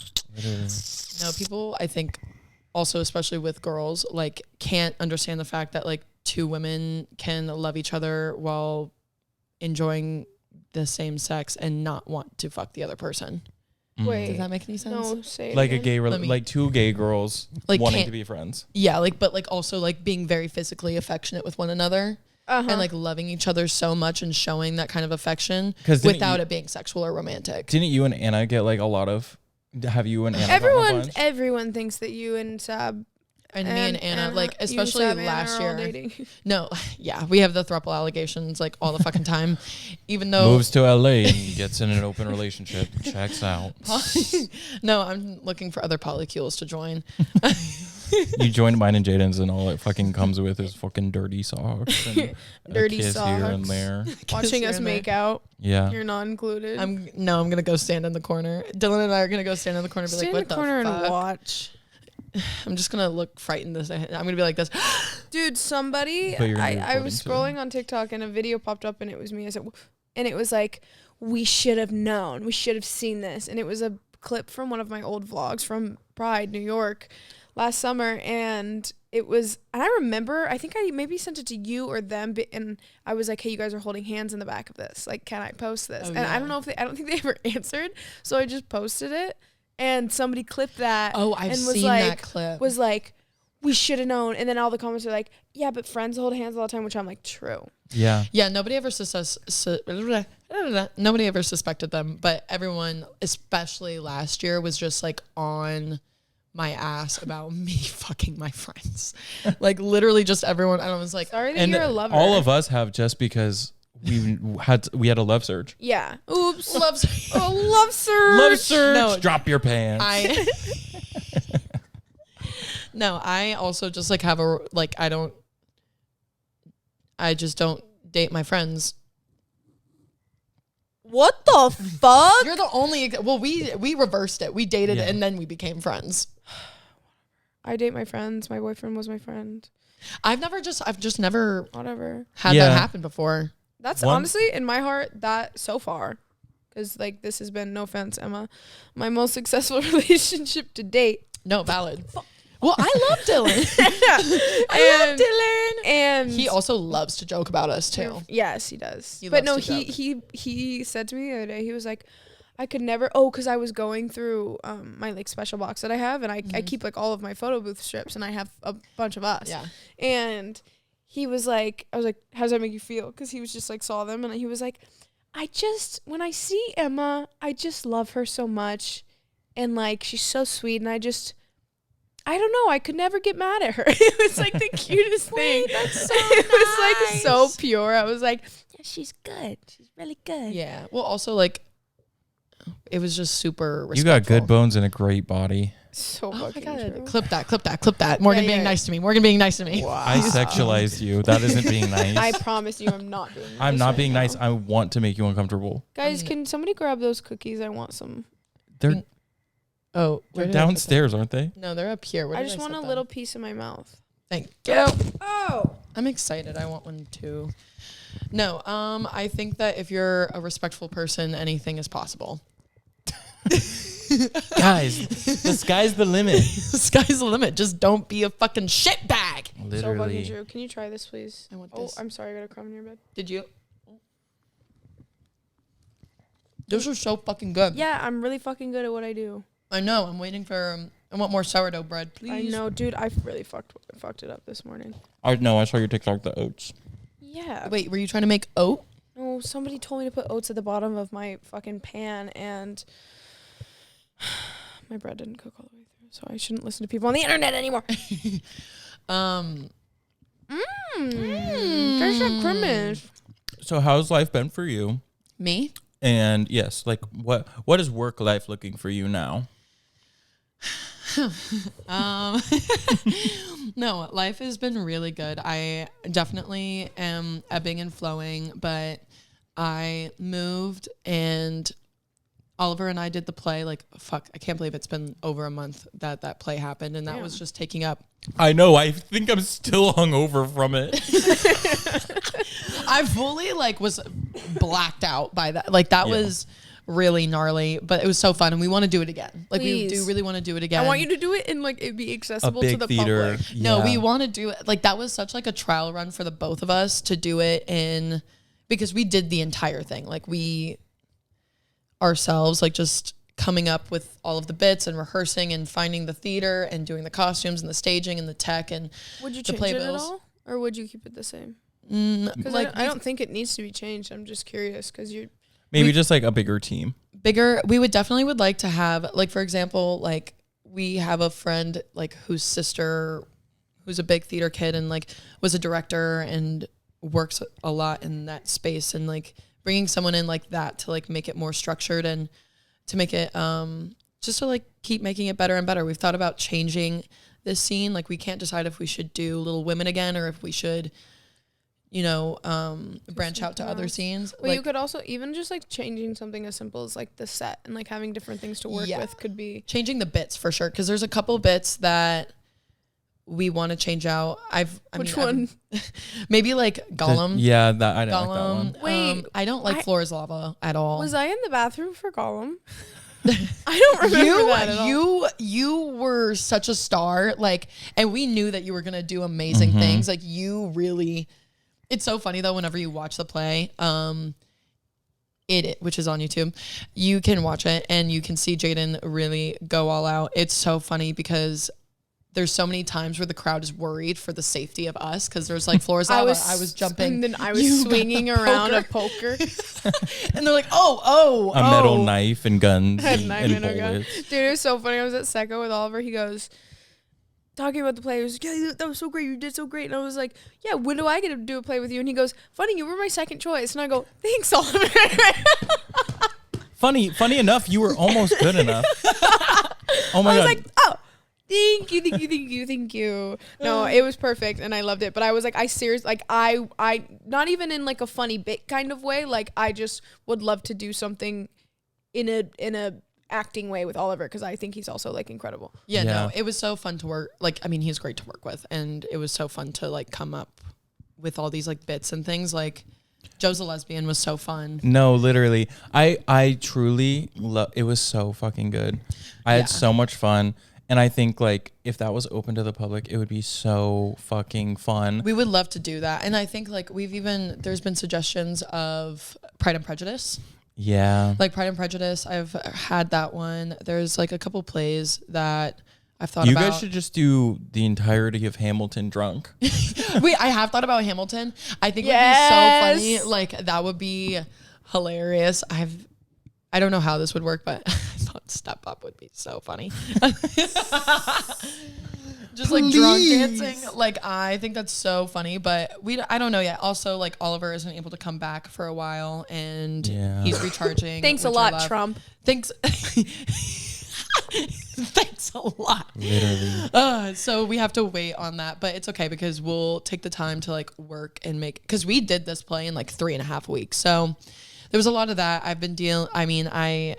No, people, I think, also especially with girls, like can't understand the fact that like two women can love each other while enjoying the same sex and not want to fuck the other person. Wait. Does that make any sense? No, say it Like a again. gay, Let me- like two gay girls Like wanting can't- to be friends. Yeah, like but like also like being very physically affectionate with one another Uh-huh. and like loving each other so much and showing that kind of affection 'Cause didn't without you- it being sexual or romantic. Didn't you and Anna get like a lot of? Have you and Anna? gotten a bunch? Everyone thinks that you and Sab And me and Anna, like you and especially Sab and Anna last are all year. dating. No, yeah, we have the throuple allegations like all the fucking time, even though Moves to LA and gets in an open relationship. Checks out. no, I'm looking for other polycules to join. You joined mine and Jaden's, and all it fucking comes with is fucking dirty socks and Dirty a kiss here and socks. there. Watching here us and there. make out. Yeah. You're not included. I'm gonna go stand in the corner. Dylan and I are gonna go stand in the corner and be Stand like, in what the corner fuck? and watch. I'm just gonna look frightened. I'm gonna be like this. Dude, somebody, But you're gonna be I was recording scrolling on TikTok and a video popped up and it was me. I said, and it was like, we should have known. We should have seen this. And it was a clip from one of my old vlogs from Pride, New York, last summer. And it was, and I remember, I think I maybe sent it to you or them. And I was like, hey, you guys are holding hands in the back of this. Like, can I post this? Oh, and I yeah. don't know if I don't think they ever answered. So I just posted it. And somebody clipped that. Oh, I've and was seen like, that clip. Was like, we should have known. And then all the comments are like, yeah, but friends hold hands all the time, which I'm like, true. Yeah. Yeah, nobody ever nobody ever suspected them, but everyone, especially last year, was just like on my ass about me fucking my friends. Like literally just everyone. I was like, Sorry that And you're a lover. all of us have just because we had a love surge. Yeah. Oops. loves. Oh, love surge. Love surge. No. Drop your pants. No, I also just like have I just don't date my friends. What the fuck? You're the only, well, we reversed it. We dated Yeah. and then we became friends. I date my friends. My boyfriend was my friend. I've just never Whatever. had Yeah. that happen before. That's One- honestly in my heart. That so far. because like this has been, no offense, Emma, my most successful relationship to date. No, valid. Well, I love Dylan. I love Dylan, and He also loves to joke about us too. yes, he does. He But no, loves to joke. he said to me the other day, he was like, I could never. Oh, because I was going through my like special box that I have, and I keep like all of my photo booth strips, and I have a bunch of us. Yeah. And he was like, I was like, how does that make you feel? Because he was just like saw them, and he was like, when I see Emma, I just love her so much, and like she's so sweet, and I don't know, I could never get mad at her. It was like the cutest thing. That's so It was like so nice. pure. I was like, yeah, she's good. She's really good. Yeah. Well, also like, it was just super respectful. You got good bones and a great body. So Oh my fucking god! true. Clip that. Morgan Yeah, being yeah. nice to me. Morgan being nice to me. I sexualized you. That isn't being nice. I promise you, I'm not being. I'm nice not right being now. nice. I want to make you uncomfortable. Guys, can somebody grab those cookies? I want some. They're, Oh, they're where did I put downstairs, aren't they? them? No, they're up here. Where I did just want set a them? little piece in my mouth. Thank you. Oh. I'm excited. I want one too. No, I think that if you're a respectful person, anything is possible. Guys, the sky's the limit. The sky's the limit. Just don't be a fucking shitbag. So fucking Literally. true. Can you try this, please? I want Oh, this. I'm sorry. I got a crumb in your bed. Did you? Those are so fucking good. Yeah, I'm really fucking good at what I do. I know. I'm waiting for. I want more sourdough bread, please. I know, dude. I really fucked it up this morning. I saw your TikTok, the oats. Yeah. Wait, were you trying to make oat? No, somebody told me to put oats at the bottom of my fucking pan, and my bread didn't cook all the way through, so I shouldn't listen to people on the internet anymore. There's a grimace. So how's life been for you? Me? And yes, like what is work life looking for you now? No, life has been really good. I definitely am ebbing and flowing, but I moved and Oliver and I did the play. Like, fuck, I can't believe it's been over a month that play happened, and that was just taking up. I know. I think I'm still hungover from it. I fully was blacked out by that. Like that was really gnarly, but it was so fun, and we want to do it again. Like we do Please. really want to do it again. I want you to do it and it be A accessible to big the theater. public. No, Yeah. we want to do it. Like that was such a trial run for the both of us to do it in, because we did the entire thing. Like we ourselves, just coming up with all of the bits and rehearsing and finding the theater and doing the costumes and the staging and the tech and Would you the change it at playbills. all, or would you keep it the same? Because like I don't think it needs to be changed. I'm just curious because you're. Maybe just like a bigger team. bigger. We would like to have, for example, we have a friend whose sister, who's a big theater kid and was a director and works a lot in that space, and bringing someone in like that to make it more structured and to make it just to keep making it better and better. We've thought about changing this scene. We can't decide if we should do Little Women again or if we should branch out to other scenes. Well, you could also even just changing something as simple as the set and having different things to work with could be changing the bits for sure, because there's a couple bits that we want to change out. Which one? Maybe Gollum. Yeah, that I don't like that Gollum. one. Wait, I don't like Floor is Lava at all. Was I in the bathroom for Gollum? I don't remember that at all. You were such a star, and we knew that you were gonna do amazing things. You really. It's so funny though. Whenever you watch the play, which is on YouTube, you can watch it and you can see Jaden really go all out. It's so funny because there's so many times where the crowd is worried for the safety of us, because there's Floor is Lava. I was jumping, and then I was you got swinging the around a poker. poker. And they're like, oh, A metal knife and guns I had a and, knife and and a gun. bullets. Dude, it was so funny. I was at Seco with Oliver. He goes, talking about the play. He was like, yeah, that was so great. You did so great. And I was like, yeah, when do I get to do a play with you? And he goes, funny, you were my second choice. And I go, thanks, Oliver. Funny enough, you were almost good enough. Oh my I was god. like, oh, thank you. No, it was perfect and I loved it. But I was I seriously, I not even in a funny bit kind of way. I just would love to do something in a acting way with Oliver, because I think he's also incredible. Yeah, Yeah. no, it was so fun to work. He's great to work with, and it was so fun to come up with all these bits and things. Joe's a Lesbian was so fun. No, literally. I truly love it. Was so fucking good. I had so much fun. And I think like if that was open to the public, it would be so fucking fun. We would love to do that. And I think like there's been suggestions of Pride and Prejudice. Yeah. Like Pride and Prejudice, I've had that one. There's like a couple plays that I've thought You about. guys should just do the entirety of Hamilton drunk. Wait, I have thought about Hamilton. I think it would be so funny. Like that would be hilarious. I don't know how this would work, but I thought Step Up would be so funny. Just like drunk dancing. Like I think that's so funny, but I don't know yet. Also, like Oliver isn't able to come back for a while and he's recharging. Thanks a lot, Trump. Thanks. Thanks a lot. Literally. So we have to wait on that, but it's okay because we'll take the time to like work and because we did this play in like 3.5 weeks. So there was a lot of that. I've been June, I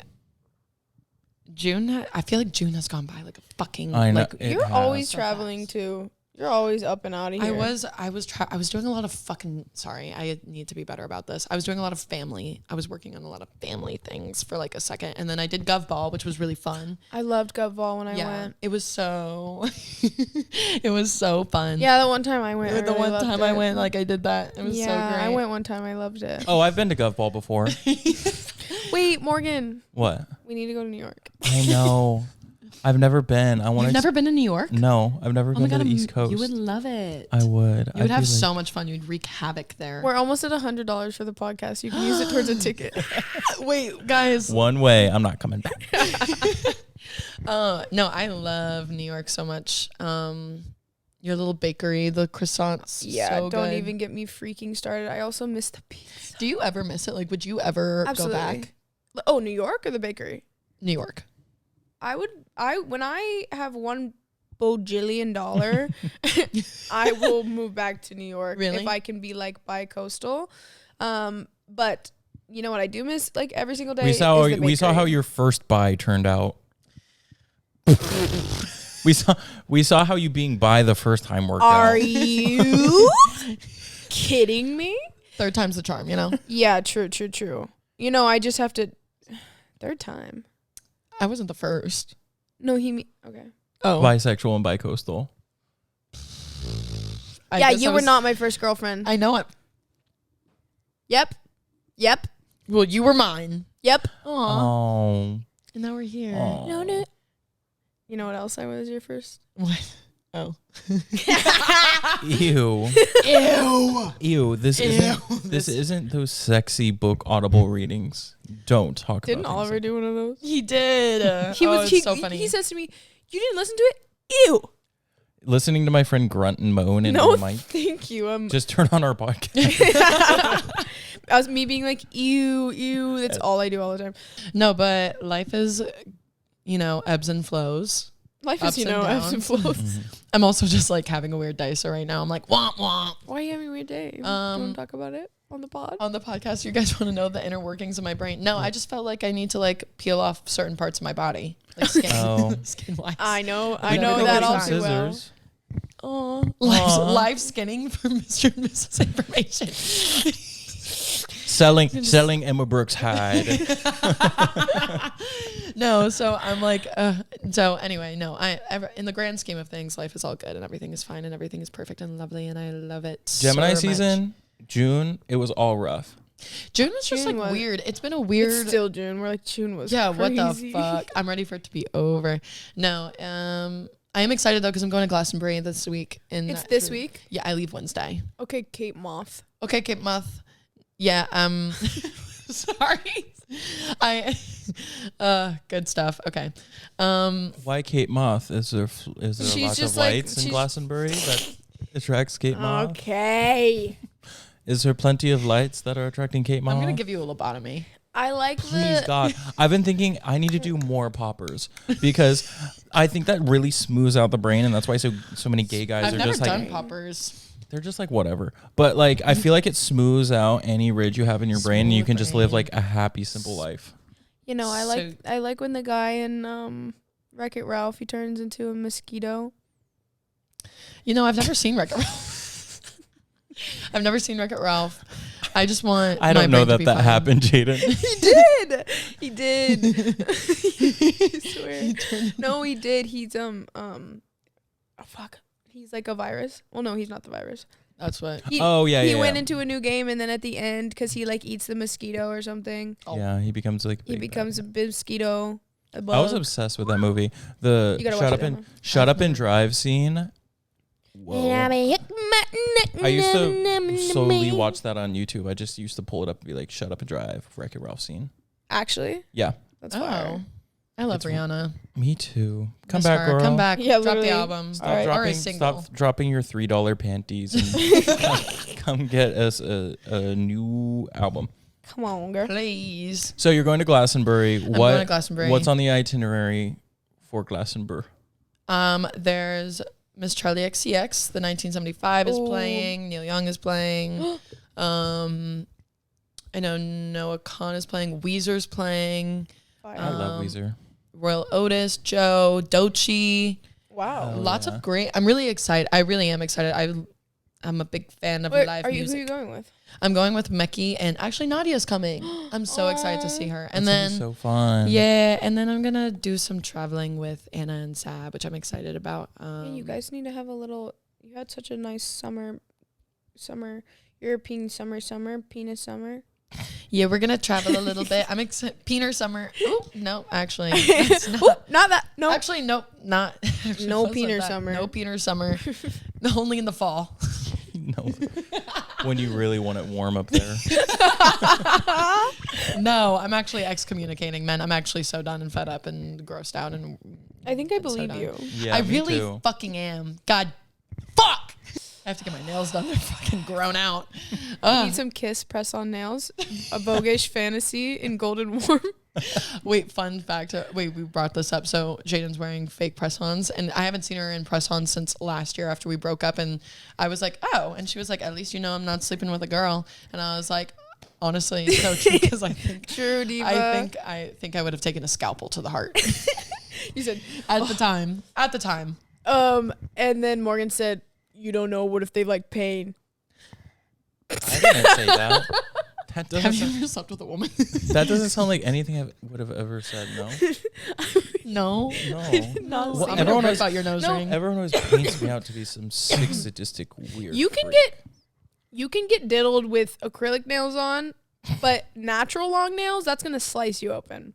feel like June has gone by like a fucking. I know. Like, You're always traveling too. You're always up and out of here. I was doing a lot of fucking. Sorry, I need to be better about this. I was doing a lot of family. I was working on a lot of family things for like a second, and then I did Gov Ball, which was really fun. I loved Gov Ball when I went. It was so. It was so fun. Yeah, the one time I went. I went, like I did that. It was so great. I went one time. I loved it. Oh, I've been to Gov Ball before. Wait, Morgan. What? We need to go to New York. I know. I've never been. You've never been to New York? No, I've never been to the East Coast. You would love it. I would. You would have so much fun. You'd wreak havoc there. We're almost at $100 for the podcast. You can use it towards a ticket. Wait, guys. One way. I'm not coming back. No, I love New York so much. Your little bakery, the croissants. Yeah, so don't good. even get me freaking started. I also miss the pizza. Do you ever miss it? Like, would you ever go back? Oh, New York or the bakery? New York. When I have $1 bajillion, I will move back to New York. Really? If I can be like bi-coastal. But you know what I do miss like every single day? We saw how your first bi turned out. we saw how you being bi the first time worked out. Are you kidding me? Third time's the charm, you know? Yeah, true. You know, I just have to third time. I wasn't the first. No, okay. Oh. Bisexual and bi-coastal. Yeah, you were not my first girlfriend. I know it. Yep. Well, you were mine. Yep. Aw. Oh. And now we're here. Aw. No. You know what else I was your first? What? Oh. Ew. Ew. This isn't those sexy book audible readings. Don't talk Didn't about Oliver do one of those? He did. It's so funny. He says to me, "You didn't listen to it? Ew." Listening to my friend grunt and moan and No, mic. thank you. Just turn on our podcast. As me being like, ew. That's all I do all the time. No, but life is, ebbs and flows. Life Ups is, and ebbs and downs. flows. I'm also just like having a weird day. So right now I'm like, womp womp. Why are you having a weird day? You want to talk about it on the pod? On the podcast, you guys want to know the inner workings of my brain? No, I just felt like I need to like peel off certain parts of my body, like skin, skin wise. I know We that could all get some too well. scissors. Oh, live skinning for Mr. and Mrs. Information. Selling Emma Brooks hide. No, so I'm like, so anyway, no, in the grand scheme of things, life is all good and everything is fine and everything is perfect and lovely and I love it. Gemini so season, much. June, it was all rough. June was just like weird. It's been a weird. It's still June. We're like June was. Yeah, crazy. what the fuck? I'm ready for it to be over. No, I am excited though because I'm going to Glastonbury this week. It's this week. Yeah, I leave Wednesday. Okay, Cape Moth. Okay, Cape Moth. Yeah. Sorry. Good stuff. Okay. Why Kate Moth? Is there lots of lights in Glastonbury that attracts Kate Moth? Okay. Is there plenty of lights that are attracting Kate Moth? I'm gonna give you a lobotomy. I like Please God. I've been thinking I need to do more poppers because I think that really smooths out the brain and that's why so many gay guys I've are never just done like poppers. they're just like whatever. But like I feel like it smooths out any ridge you have in your brain and you can just live like a happy, simple life. You know, I like when the guy in Wreck-It Ralph he turns into a mosquito. I've never seen Wreck-It Ralph. I've never seen Wreck-It Ralph. I just want. I my don't know brain to that be that fine. happened, Jaden. He did. I swear. No, he did. He's oh fuck. He's like a virus. Well, no, he's not the virus. That's what. He, yeah. He went into a new game, and then at the end, because he like eats the mosquito or something, Yeah, he becomes like. he becomes a big mosquito. A I bug. was obsessed with that movie. The You gotta shut watch up it, and shut up and drive scene. Whoa. I used to slowly watch that on YouTube. I just used to pull it up and be like, "Shut up and drive." Wreck-It Ralph scene. Actually, Yeah. that's Oh, fire. I love It's- Rihanna. Me too. Come Miss back, her. girl. Come back. Yeah, Drop literally. the album. Stop All right. Or a dropping. single. Stop dropping your $3 panties and come get us a new album. Come on, girl. Please. So you're going to Glastonbury. I'm going to Glastonbury. What's on the itinerary for Glastonbury? There's Miss Charlie XCX, the 1975 is Oh. playing. Neil Young is playing. I know Noah Khan is playing. Weezer's playing. Fire. I love Weezer. Royal Otis, Joe, Doechii. Wow. Oh, Lots yeah. of great. I'm really excited. I really am excited. I'm a big fan of Wait, live who are you music. going with? I'm going with Meki, and actually Nadia's coming. I'm so excited to see her. And That's then gonna be so fun. yeah, and then I'm gonna do some traveling with Anna and Sab, which I'm excited about. Hey, you guys need to have a little. You had such a nice summer, European summer, penis summer. Yeah, we're gonna travel a little bit. I'm excited. Peener summer. Oh no, actually, it's not. Oop, not that. No. Actually, nope, not. Actually, No it was peener that. summer. No peener summer. Only in the fall. No. When you really want it warm up there. No, I'm actually excommunicating men. I'm actually so done and fed up and grossed out and. I think I so believe done. you. Yeah, I me really too. fucking am. God, fuck. I have to get my nails done. They're fucking grown out. Need some kiss press on nails, a voguish fantasy in golden warm. Wait, fun fact. We brought this up. So Jaden's wearing fake press-ons, and I haven't seen her in press-ons since last year after we broke up. And I was like, oh, and she was like, at least you know I'm not sleeping with a girl. And I was like, honestly, so true, because I think True, diva. I think I would have taken a scalpel to the heart You said, at the time. At the time. and then Morgan said, "You don't know. What if they like pain?" I didn't say that. That Have doesn't, you ever slept with a woman? that doesn't sound like anything I would have ever said. No. No. No. Not Well, I'm saying- gonna everyone rip has- out your nose ring. Everyone always paints me out to be some sick, sadistic, weird. You can get diddled with acrylic nails on, but natural long nails, that's gonna slice you open.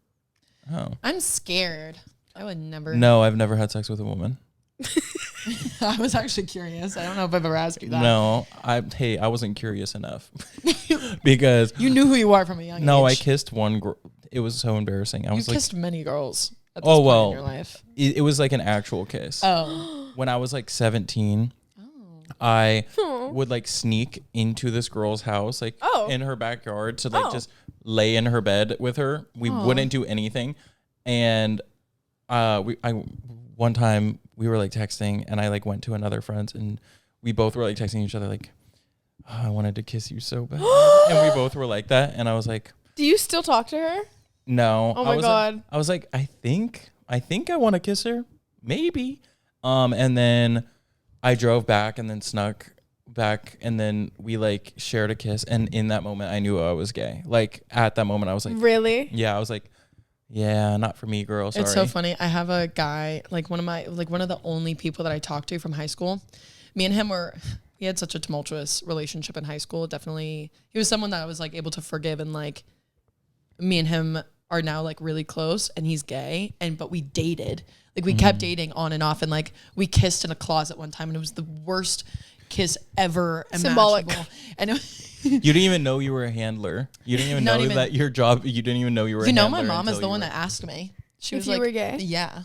Oh. I'm scared. I would never. No, I've never had sex with a woman. I was actually curious. I don't know if I've ever asked you that. No, I wasn't curious enough because You knew who you are from a young no, I age. kissed one girl. It was so embarrassing. I You was like, kissed many girls at this Oh, point well. in your life. it was like an actual kiss. Oh. When I was like 17, I would like sneak into this girl's house, like Oh. in her backyard, to like Oh. just lay in her bed with her. We wouldn't do anything, and one time we were like texting, and I like went to another friend's, and we both were like texting each other like, oh, I wanted to kiss you so bad, and we both were like that, and I was like, Do you still talk to her? no. Oh my God. I was like, I think I want to kiss her, maybe. And then I drove back and then snuck back, and then we like shared a kiss, and in that moment I knew I was gay. Like at that moment I was like, Really? yeah, I was like, yeah, not for me, girl. Sorry. It's so funny. I have a guy, like one of the only people that I talked to from high school. Me and him we had such a tumultuous relationship in high school. Definitely, he was someone that I was like able to forgive, and like me and him are now like really close, and he's gay, but we dated. Like we kept dating on and off, and like we kissed in a closet one time, and it was the worst kiss ever Symbolic. imaginable. And it, You didn't even know you were a handler. You didn't even Not know even- that your job. You didn't even know you were. you a know, handler my mom is until the you one were- that asked me. She If was you like, were gay? Yeah,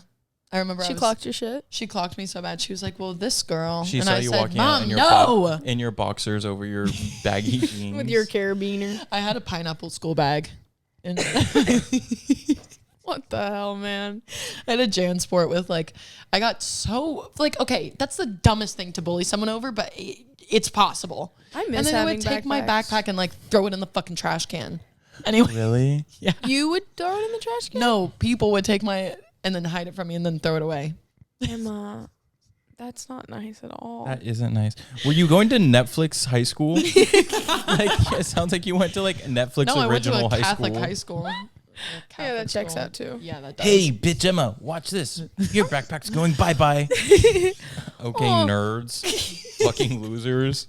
I remember. She clocked your shit? She clocked me so bad. She was like, "Well, this girl." She and saw I you said, walking "Mom, out in your no." in your boxers over your baggy jeans With your carabiner. I had a pineapple school bag. And What the hell, man? I had a JanSport with like, I got so like, okay, that's the dumbest thing to bully someone over, but it's possible. I miss And then they having would take my backpacks. backpack and like throw it in the fucking trash can. Anyway, Really? yeah. You would throw it in the trash can? No, people would take my and then hide it from me and then throw it away. Emma, That's not nice at all. That isn't nice. Were you going to Netflix high school? Like, it sounds like you went to like Netflix No, I went to original a high Catholic school. high school. Yeah, that checks out too. Yeah, that does. Hey, bitch Emma, watch this. Your backpack's going bye-bye. Okay, nerds. Fucking losers.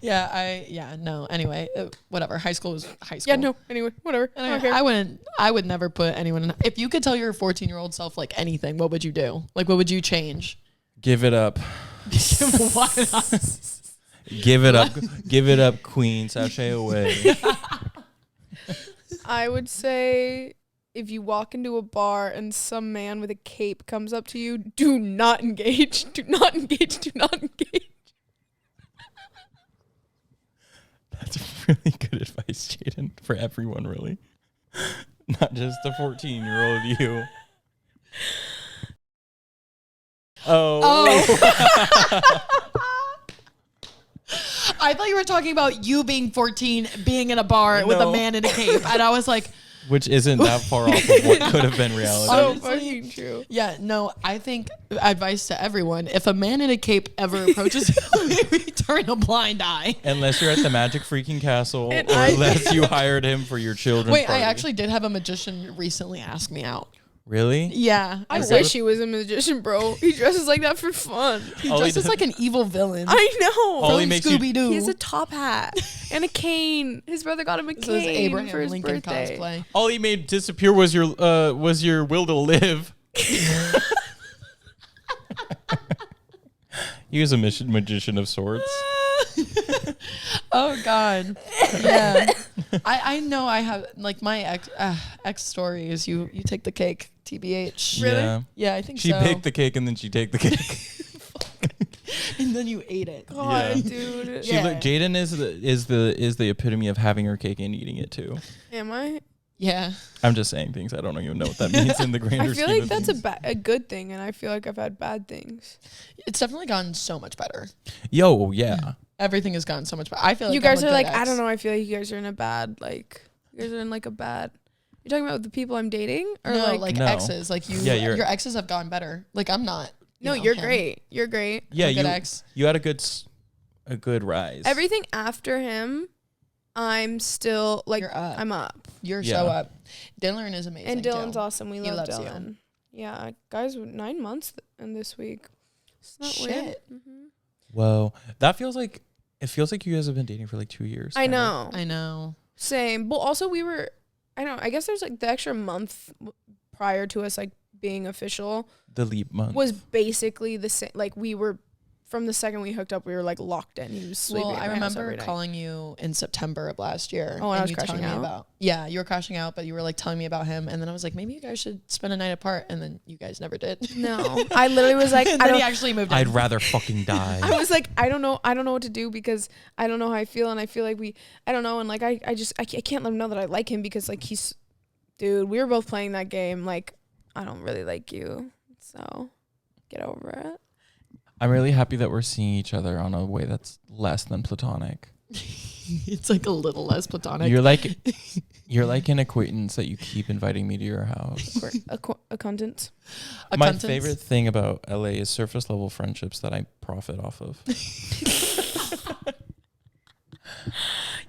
No. Anyway, whatever. High school was high school. Yeah, no. Anyway, whatever. And I would never put anyone in. If you could tell your 14-year-old self like anything, what would you do? Like, what would you change? Give it up. Why not? Give it up. Give it up, queen. Sashay away. I would say if you walk into a bar and some man with a cape comes up to you, do not engage. Do not engage. Do not engage. That's really good advice, Jaden, for everyone, really. Not just the 14-year-old you. Oh. I thought you were talking about you being 14, being in a bar with a man in a cape. And I was like... Which isn't that far off of what could have been reality. So fucking true. Yeah, no, I think advice to everyone, if a man in a cape ever approaches you, maybe turn a blind eye. Unless you're at the Magic Freaking Castle, And or I- unless you hired him for your children's Wait, party. I actually did have a magician recently ask me out. Really? Yeah. I said- wish he was a magician, bro. He dresses like that for fun. He All he dresses does- like an evil villain. I know. All he makes you- Scooby-Doo. He has a top hat and a cane. His brother got him a This is cane Abraham for his Lincoln birthday. cosplay. All he made disappear was your will to live. He was a magician of sorts. Oh God. Yeah. I know I have like my ex story is you take the cake, TBH. Really? Yeah. Yeah, I think She so. baked the cake and then she take the cake. and then you ate it. God, Yeah. dude. She Yeah. Jaden is the epitome of having her cake and eating it too. Am I? Yeah. I'm just saying things. I don't even know what that means in the grander I feel scheme like of that's things. a good thing, and I feel like I've had bad things. It's definitely gotten so much better. Yo, yeah. Everything has gotten so much better. I feel like You guys I'm are a like, good I ex. don't know. I feel like you guys are in a bad, like, you guys are in like a bad. You're talking about the people I'm dating, or No, like, No. exes. Like you, Yeah, you're- your exes have gotten better. Like I'm not. no, know, you're him. great. You're great. Yeah, a good you ex. you had a good rise. Everything after him, I'm still like, You're up. I'm up. You're Yeah. so up. Dylan is amazing. And Dylan's too. awesome. We He love loves you. Dylan. Yeah, guys, 9 months in this week. It's not weird. Shit. Whoa, that feels like it feels like you guys have been dating for like 2 years. I kinda. know. I know. Same. But also we were, I don't know, I guess there's like the extra month prior to us like being official The leap month. was basically the same. Like we were, from the second we hooked up, we were like locked in. He was sleeping Well, at I my house remember every night. calling you in September of last year. Oh, and I was you crashing telling me out? about. Yeah, you were crashing out, but you were like telling me about him, and then I was like, maybe you guys should spend a night apart, and then you guys never did. No, I literally was like, and I then he don't. actually moved. I'd in. rather fucking die. I was like, I don't know what to do because I don't know how I feel, and I feel like I don't know, and like I can't let him know that I like him because like dude, we were both playing that game. Like, I don't really like you, so get over it. I'm really happy that we're seeing each other on a way that's less than platonic. It's like a little less platonic. You're like an acquaintance that you keep inviting me to your house. Acquaintance. My Acquaintance. favorite thing about LA is surface level friendships that I profit off of.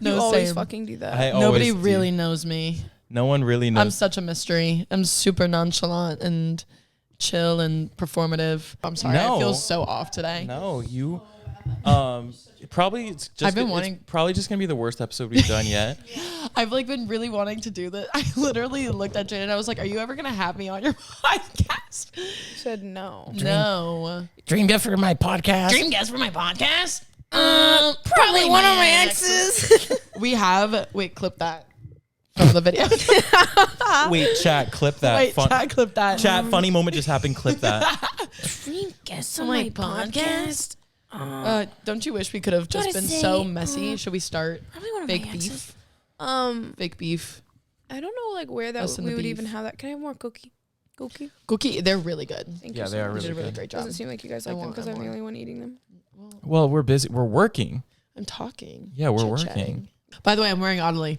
No, You always same. fucking do that. I Nobody always do. really knows me. No one really I'm knows. such a mystery. I'm super nonchalant and chill and performative. I'm sorry. I No. feel so off today. No, you. Probably it's just. I've been it's wanting- probably just gonna be the worst episode we've done yet. I've like been really wanting to do that. I literally looked at Jane and I was like, "Are you ever gonna have me on your podcast?" Said no. No. Dream guest for my podcast. Dream guest for my podcast? Probably one of my exes. We have. Wait, clip that from the video. Wait, chat, clip that. Wait, chat, clip that. Chat, funny moment just happened. Clip that. Guess on my podcast? Don't you wish we could have just Gotta been say, so messy? Should we start Probably one of fake my beef? exes. Fake beef. I don't know like where that Us and we the would beef. even have that. Can I have more cookie? Cookie, they're really good. Thank Yeah, you so they are much. You did a really really good. great job. Doesn't seem like you guys like them want because I'm the more. only one eating them. Well, we're busy. We're working. I'm talking. Yeah, we're Chit-chatting. working. By the way, I'm wearing Oddly.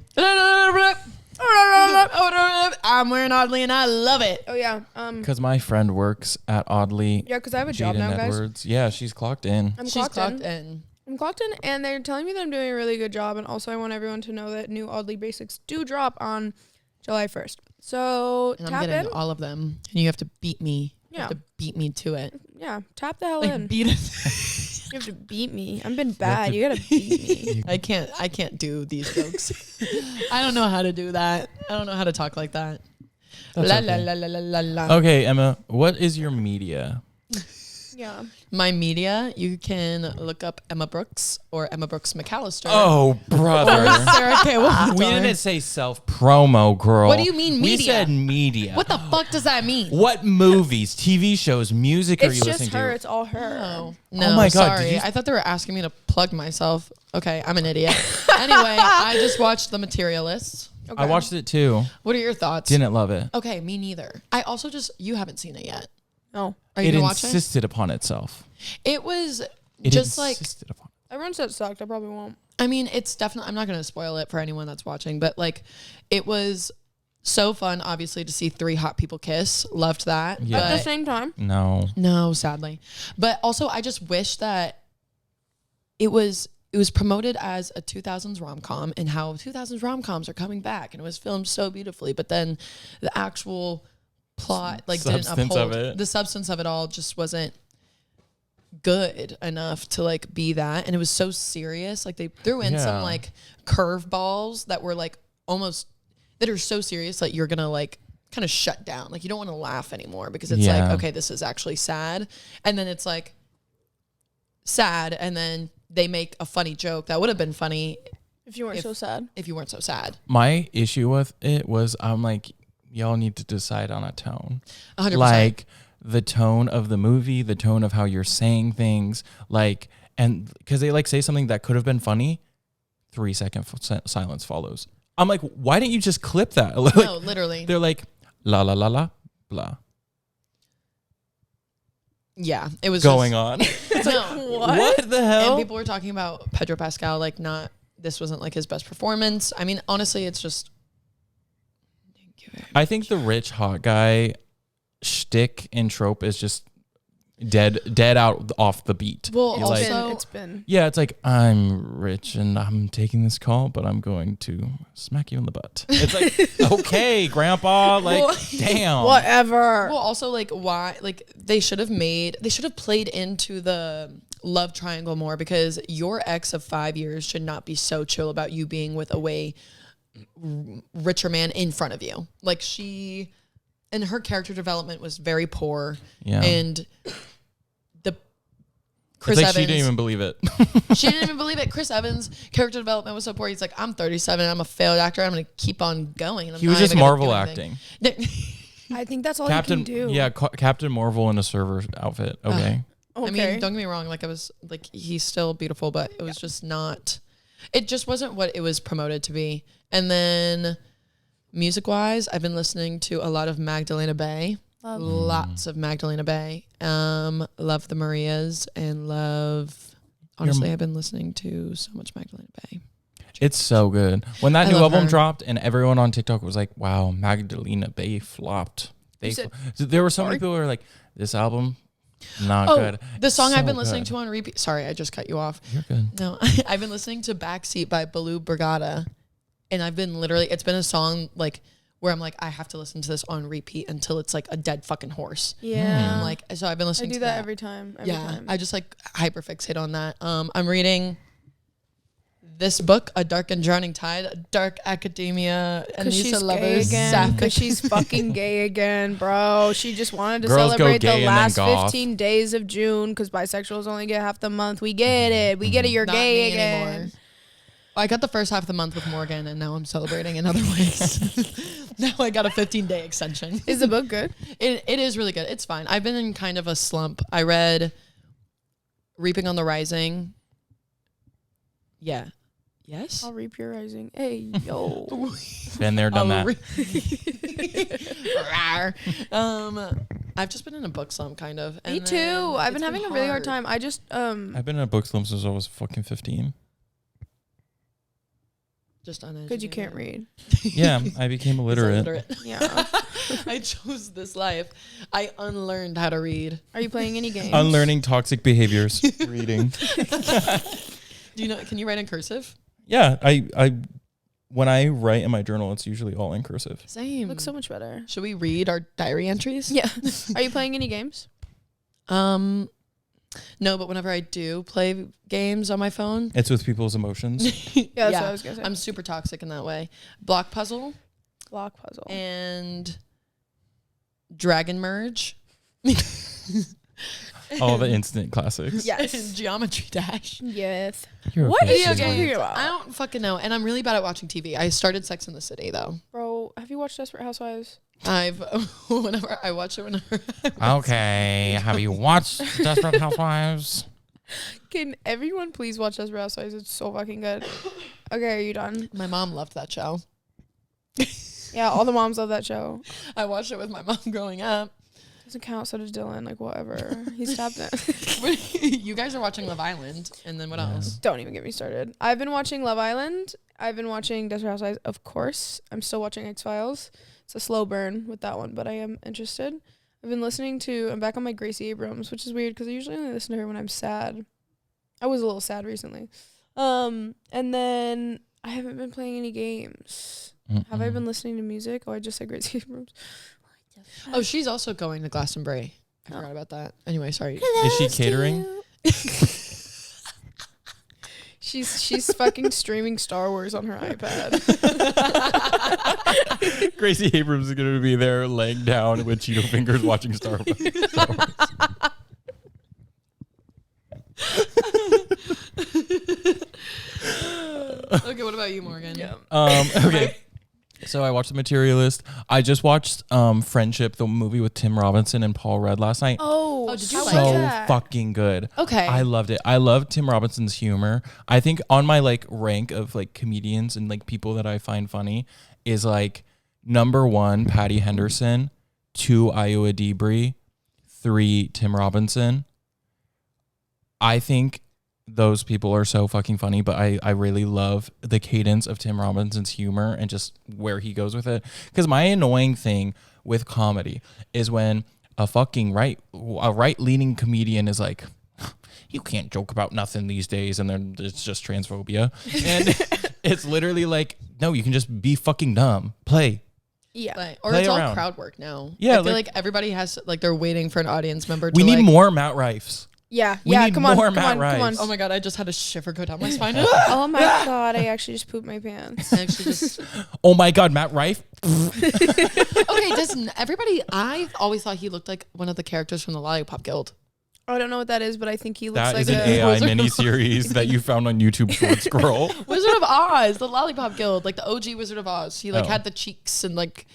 I'm wearing Oddly and I love it. Oh yeah. Because my friend works at Oddly. Yeah, because I have a job Jaden now, guys. Edwards. Yeah, she's clocked in. I'm She's clocked in. I'm clocked in, and they're telling me that I'm doing a really good job. And also, I want everyone to know that new Oddly basics do drop on July 1st. So And I'm tap getting in. all of them. And you have to beat me. You Yeah. have to beat me to it. Yeah, tap the hell Like in. beat it. You have to beat me. I've been bad. You gotta beat me. I can't do these jokes. I don't know how to do that. I don't know how to talk like that. That's La okay. la la la la la la. Okay, Emma, what is your media? Yeah. My media, you can look up Emma Brooks or Emma Brooks McAllister. Oh, Or brother. Sarah K. Waldorf. We didn't say self-promo, girl. What do you mean We media? said media. What the fuck does that mean? What movies, TV shows, music are It's you just listening her. to? It's all her. Oh, no, my God, did sorry. you- I thought they were asking me to plug myself. Okay, I'm an idiot. Anyway, I just watched The Materialists. Okay. I watched it too. What are your thoughts? Didn't love it. Okay, me neither. I also you haven't seen it yet. No. Are you It gonna watch it? insisted upon itself. It was It just like, insisted upon. Everyone said it sucked. I probably won't. I mean, it's definitely, I'm not going to spoil it for anyone that's watching, but like, it was so fun, obviously, to see three hot people kiss. Loved that. Yeah. At the But same time. No. no, sadly. But also, I just wish that it was promoted as a 2000s rom-com and how 2000s rom-coms are coming back, and it was filmed so beautifully, but then the actual plot didn't Substance uphold of it. the substance of it all. Just wasn't good enough to like be that, and it was so serious. Like they threw in Yeah. some like curveballs that were like almost that are so serious that you're gonna like kind of shut down. Like you don't want to laugh anymore because it's Yeah. like, okay, this is actually sad, and then it's like sad, and then they make a funny joke that would have been funny If you weren't so sad. if you weren't so sad. My issue with it was I'm like, y'all need to decide on a tone. 100%. Like the tone of the movie, the tone of how you're saying things, like, and because they like say something that could have been funny, 3-second silence follows. I'm like, why didn't you just clip that? Like, No, literally. they're like, la la la la, blah. Yeah, it was Going just, on. It's like, What the hell? And people were talking about Pedro Pascal, like this wasn't like his best performance. I mean, honestly, it's just. I think the rich hot guy shtick and trope is just dead out off the beat. Well, You're like, also, It's been. yeah, it's like, I'm rich and I'm taking this call, but I'm going to smack you in the butt. It's like, okay, grandpa, like, Well, damn. Whatever. well, also like why they should have played into the love triangle more, because your ex of 5 years should not be so chill about you being with a way richer man in front of you. Like and her character development was very poor. Yeah. And the Chris it's like Evans, she didn't even believe it. she didn't even believe it. Chris Evans' character development was so poor. He's like, I'm 37, I'm a failed actor, I'm gonna keep on going. And I'm He was not just even gonna Marvel do acting. anything. I think that's all Captain, you can do. yeah, Captain Marvel in a server outfit. Okay. Okay. I mean, don't get me wrong. Like I was like, he's still beautiful, but it was just not. It just wasn't what it was promoted to be. And then, music-wise, I've been listening to a lot of Magdalena Bay. Love. Lots of Magdalena Bay. Love the Marias and love. Honestly, I've been listening to so much Magdalena Bay. It's so good. When that I new love album her. dropped and everyone on TikTok was like, wow, Magdalena Bay flopped. said- So there were so many Sorry? people who were like, this album, not Oh, good. the song So I've been listening good. to on repeat. Sorry, I just cut you off. You're good. No, I've been listening to Backseat by Baloo Brigada, and I've been it's been a song like where I'm like, I have to listen to this on repeat until it's like a dead fucking horse. Yeah. And I'm like, so I've been I listening do to that every time. Every yeah, time. I just like hyperfixate on that. I'm reading this book, A Dark and Drowning Tide, a dark academia, and Because she's gay lovers, again. sapphic. Because she's fucking gay again, bro. She just wanted to Girls go celebrate gay the and then last goth. 15 days of June because bisexuals only get half the month. We get it. We get it. You're Not gay me again. anymore. I got the first half of the month with Morgan, and now I'm celebrating in other ways. Now I got a 15-day extension. Is the book good? It is really good. It's fine. I've been in kind of a slump. I read Reaping on the Rising. Yeah. Yes? I'll reap your rising. Hey, yo. Been there, done that. I've just been in a book slump, kind of. Me and too. then I've been it's having a really hard hard. time. I just I've been in a book slump since I was fucking 15. Just uneducated. Because you can't read. Yeah, I became illiterate. Yeah. I chose this life. I unlearned how to read. Are you playing any games? Unlearning toxic behaviors. Reading. Do you know? Can you write in cursive? Yeah, I when I write in my journal, it's usually all in cursive. Same. Looks so much better. Should we read our diary entries? Yeah. Are you playing any games? No, but whenever I do play games on my phone, It's with people's emotions. Yeah, that's what I was gonna say. I'm super toxic in that way. Block puzzle Block puzzle. and dragon merge. All the instant classics. Yes. And geometry dash. Yes. You're What okay, is Susan. your game? Talking about? I don't fucking know, and I'm really bad at watching TV. I started Sex in the City though. Bro, have you watched Desperate Housewives? I've whenever I watch it, Okay, have you watched Desperate Housewives? Can everyone please watch Desperate Housewives? It's so fucking good. Okay, are you done? my mom loved that show. Yeah, all the moms love that show. I watched it with my mom growing up. Doesn't count, so does Dylan. Like, whatever. He's tapped it. You guys are watching Love Island, and then what else? Don't even get me started. I've been watching Love Island. I've been watching Desperate Housewives, of course. I'm still watching X-Files. It's a slow burn with that one, but I am interested. I'm back on my Gracie Abrams, which is weird because I usually only listen to her when I'm sad. I was a little sad recently. And then I haven't been playing any games. Have I been listening to music? Oh, I just said Gracie Abrams. Oh, she's also going to Glastonbury. I forgot about that. Anyway, sorry. Is she catering? She's fucking streaming Star Wars on her iPad. Gracie Abrams is going to be there laying down with Cheeto fingers watching Star Wars. Okay, what about you, Morgan? Yeah. Okay. So I watched The Materialist. I just watched Friendship, the movie with Tim Robinson and Paul Rudd last night. Oh, did you how like was So that? fucking good. Okay. I loved it. I love Tim Robinson's humor. I think on my like rank of like comedians and like people that I find funny is like number 1, Patty Henderson, 2, Iowa Debris, 3, Tim Robinson. I think those people are so fucking funny, but I really love the cadence of Tim Robinson's humor and just where he goes with it. Because my annoying thing with comedy is when a fucking right-leaning comedian is like, you can't joke about nothing these days, and then it's just transphobia. And it's literally like, no, you can just be fucking dumb. Play. Yeah. Like, or Play it's all around. crowd work now. Yeah, I feel like- like everybody has like they're waiting for an audience member to We need like, more Matt Rifes. Yeah. We Yeah. need Come on. more Come Matt on. Come on. Rice. Oh my god, I just had a shiver go down my spine. Oh my god, I actually just pooped my pants. I actually just Oh my God, Matt Rife. okay. Doesn't everybody? I always thought he looked like one of the characters from the Lollipop Guild. I don't know what that is, but I think he looks That like is an a AI Wizard of miniseries that you found on YouTube Short Scroll. Wizard of Oz, the Lollipop Guild, like the OG Wizard of Oz. He like Oh. had the cheeks and like.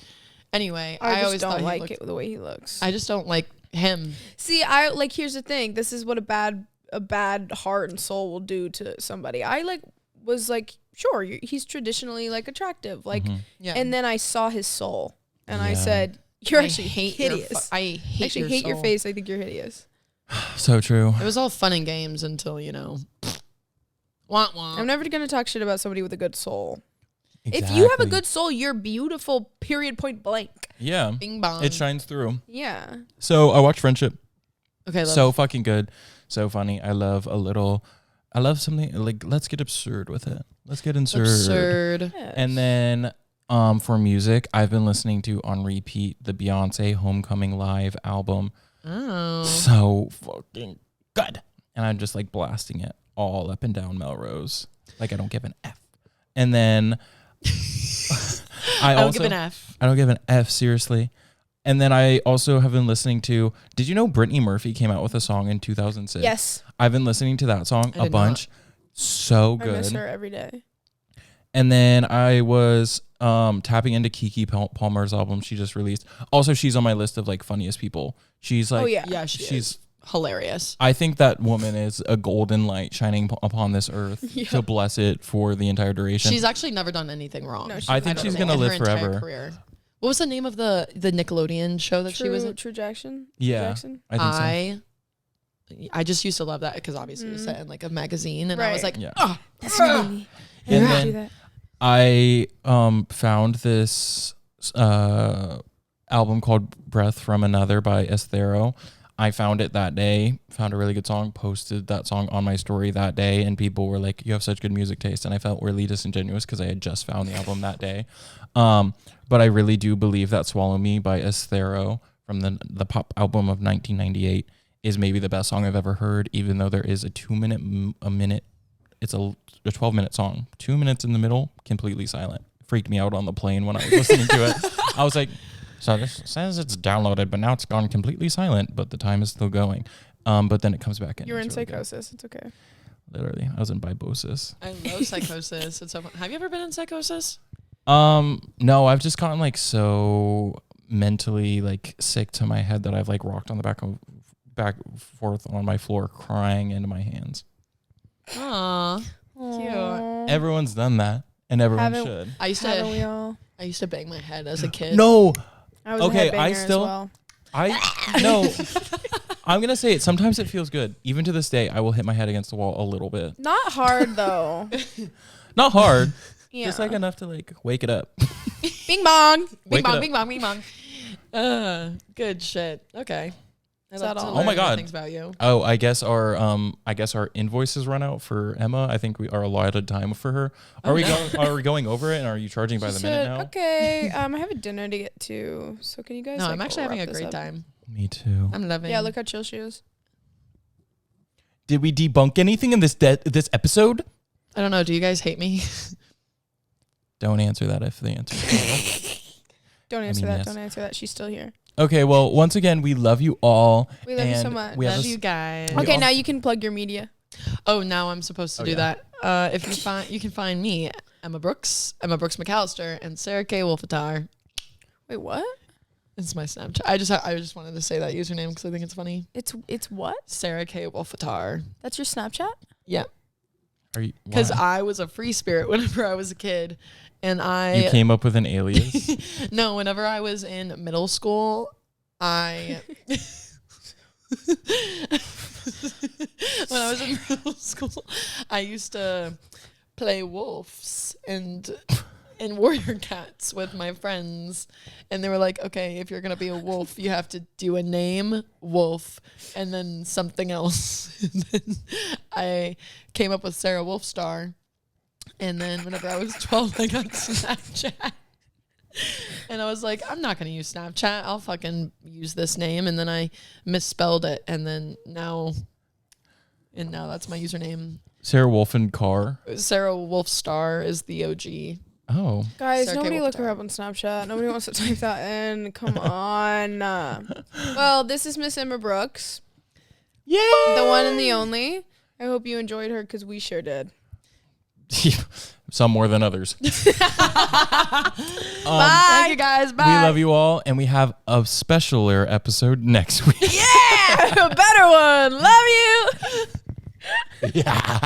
Anyway, I I just always don't thought like he looked, it the way he looks. I just don't like him. See, I like. Here's the thing. This is what a bad heart and soul will do to somebody. I like was like, sure, he's traditionally like attractive, like, Yeah, and then I saw his soul, and I Yeah. said, "You're I actually hate hideous. I hate. I actually your hate your soul. face. I think you're hideous. So true. It was all fun and games until wah wah. I'm never gonna talk shit about somebody with a good soul. If Exactly. you have a good soul, you're beautiful. Period. Point blank. Yeah, Bing bong. it shines through. Yeah. So I watched Friendship. Okay, love. So fucking good. So funny. I love something like, let's get absurd with it. Let's get absurd. Yes. And then for music, I've been listening to on repeat the Beyonce Homecoming Live album. Oh. So fucking good. And I'm just like blasting it all up and down Melrose. Like I don't give an F. And then I don't also give an F. I don't give an F, seriously. And then I also have been listening to, did you know Brittany Murphy came out with a song in 2006? Yes. I've been listening to that song I a did bunch. So I miss good. her every day. And then I was tapping into Kiki Palmer's album she just released. Also, she's on my list of like funniest people. She's like, Oh, yeah. Yeah, she's hilarious. I think that woman is a golden light shining upon this earth Yeah. to bless it for the entire duration. She's actually never done anything wrong. No, she- I think I she's don't gonna in live her entire forever. career. What was the name of the Nickelodeon show that she was in? True Jackson. Yeah. Jackson? I think I just used to love that because obviously it was set in like a magazine, and I was Right. like, Yeah. oh, That's really me. I And never then- do that. I found this album called Breath from Another by Esthero. I found it that day, found a really good song, posted that song on my story that day, and people were like, you have such good music taste. And I felt really disingenuous because I had just found the album that day. But I really do believe that Swallow Me by Esthero from the pop album of 1998 is maybe the best song I've ever heard, even though there is a 2-minute, it's a 12-minute song. 2 minutes in the middle, completely silent. Freaked me out on the plane when I was listening to it. I was like, so this says it's downloaded, but now it's gone completely silent, but the time is still going. But then it comes back in. You're in It's really good. psychosis. It's okay. Literally, I was in bibosis. I love psychosis. It's so fun. Have you ever been in psychosis? No, I've just gotten like so mentally like sick to my head that I've like rocked on the back forth on my floor crying into my hands. Aw, cute. Everyone's done that, and everyone Haven't- should. I used Haven't we to all? bang my head as a kid. No, I was Okay, a headbanger I as still- well. no. I'm gonna say it. Sometimes it feels good. Even to this day, I will hit my head against the wall a little bit. Not hard though. Not hard, Yeah. just like enough to like wake it up. Bing bong. Bing Wake it bong, up. bing bong, bing bong. Good shit. Okay. I Is love that to all? learn Oh my new God. things about you. Oh, I guess our invoices run out for Emma. I think we are allotted time for her. Are we going over it, and are you charging by She the minute said, now? Okay. I have a dinner to get to. So can you guys? No, like, I'm actually having a wrap this great up? time. Me too. I'm loving. Yeah. Look how chill she is. Did we debunk anything in this episode? I don't know. Do you guys hate me? Don't answer that if the answer is Don't answer mean, that. yes. Don't answer that. She's still here. no. Okay, well, once again, we love you all. We love you so and much. We have Love a s- you guys. We Okay, all- now you can plug your media. Oh, now I'm supposed to Oh, do yeah. that. If you can find me, Emma Brooks McAllister, and Sarah K. Wolfatar. Wait, what? It's my Snapchat. I just wanted to say that username because I think it's funny. It's what? Sarah K. Wolfatar. That's your Snapchat? Yeah, Are you? because why? I was a free spirit whenever I was a kid, and You came up with an alias. no, whenever I was in middle school, when I was in middle school, I used to play wolves and warrior cats with my friends, and they were like, okay, if you're gonna be a wolf, you have to do a name, wolf, and then something else. And then I came up with Sarah Wolfstar, and then whenever I was 12, I got Snapchat. And I was like, I'm not going to use Snapchat. I'll fucking use this name. And then I misspelled it. And then now that's my username. Sarah Wolfen Carr. Sarah Wolfstar is the OG. Oh, Guys, Sarah K. nobody look Wolfstar. her up on Snapchat. Nobody wants to type that in. Come on. Well, this is Miss Emma Brooks, yeah. the one and the only. I hope you enjoyed her because we sure did. Some more than others. Thank you guys. Bye. We love you all, and we have a specialer episode next week. Yeah, a better one. Love you. Yeah.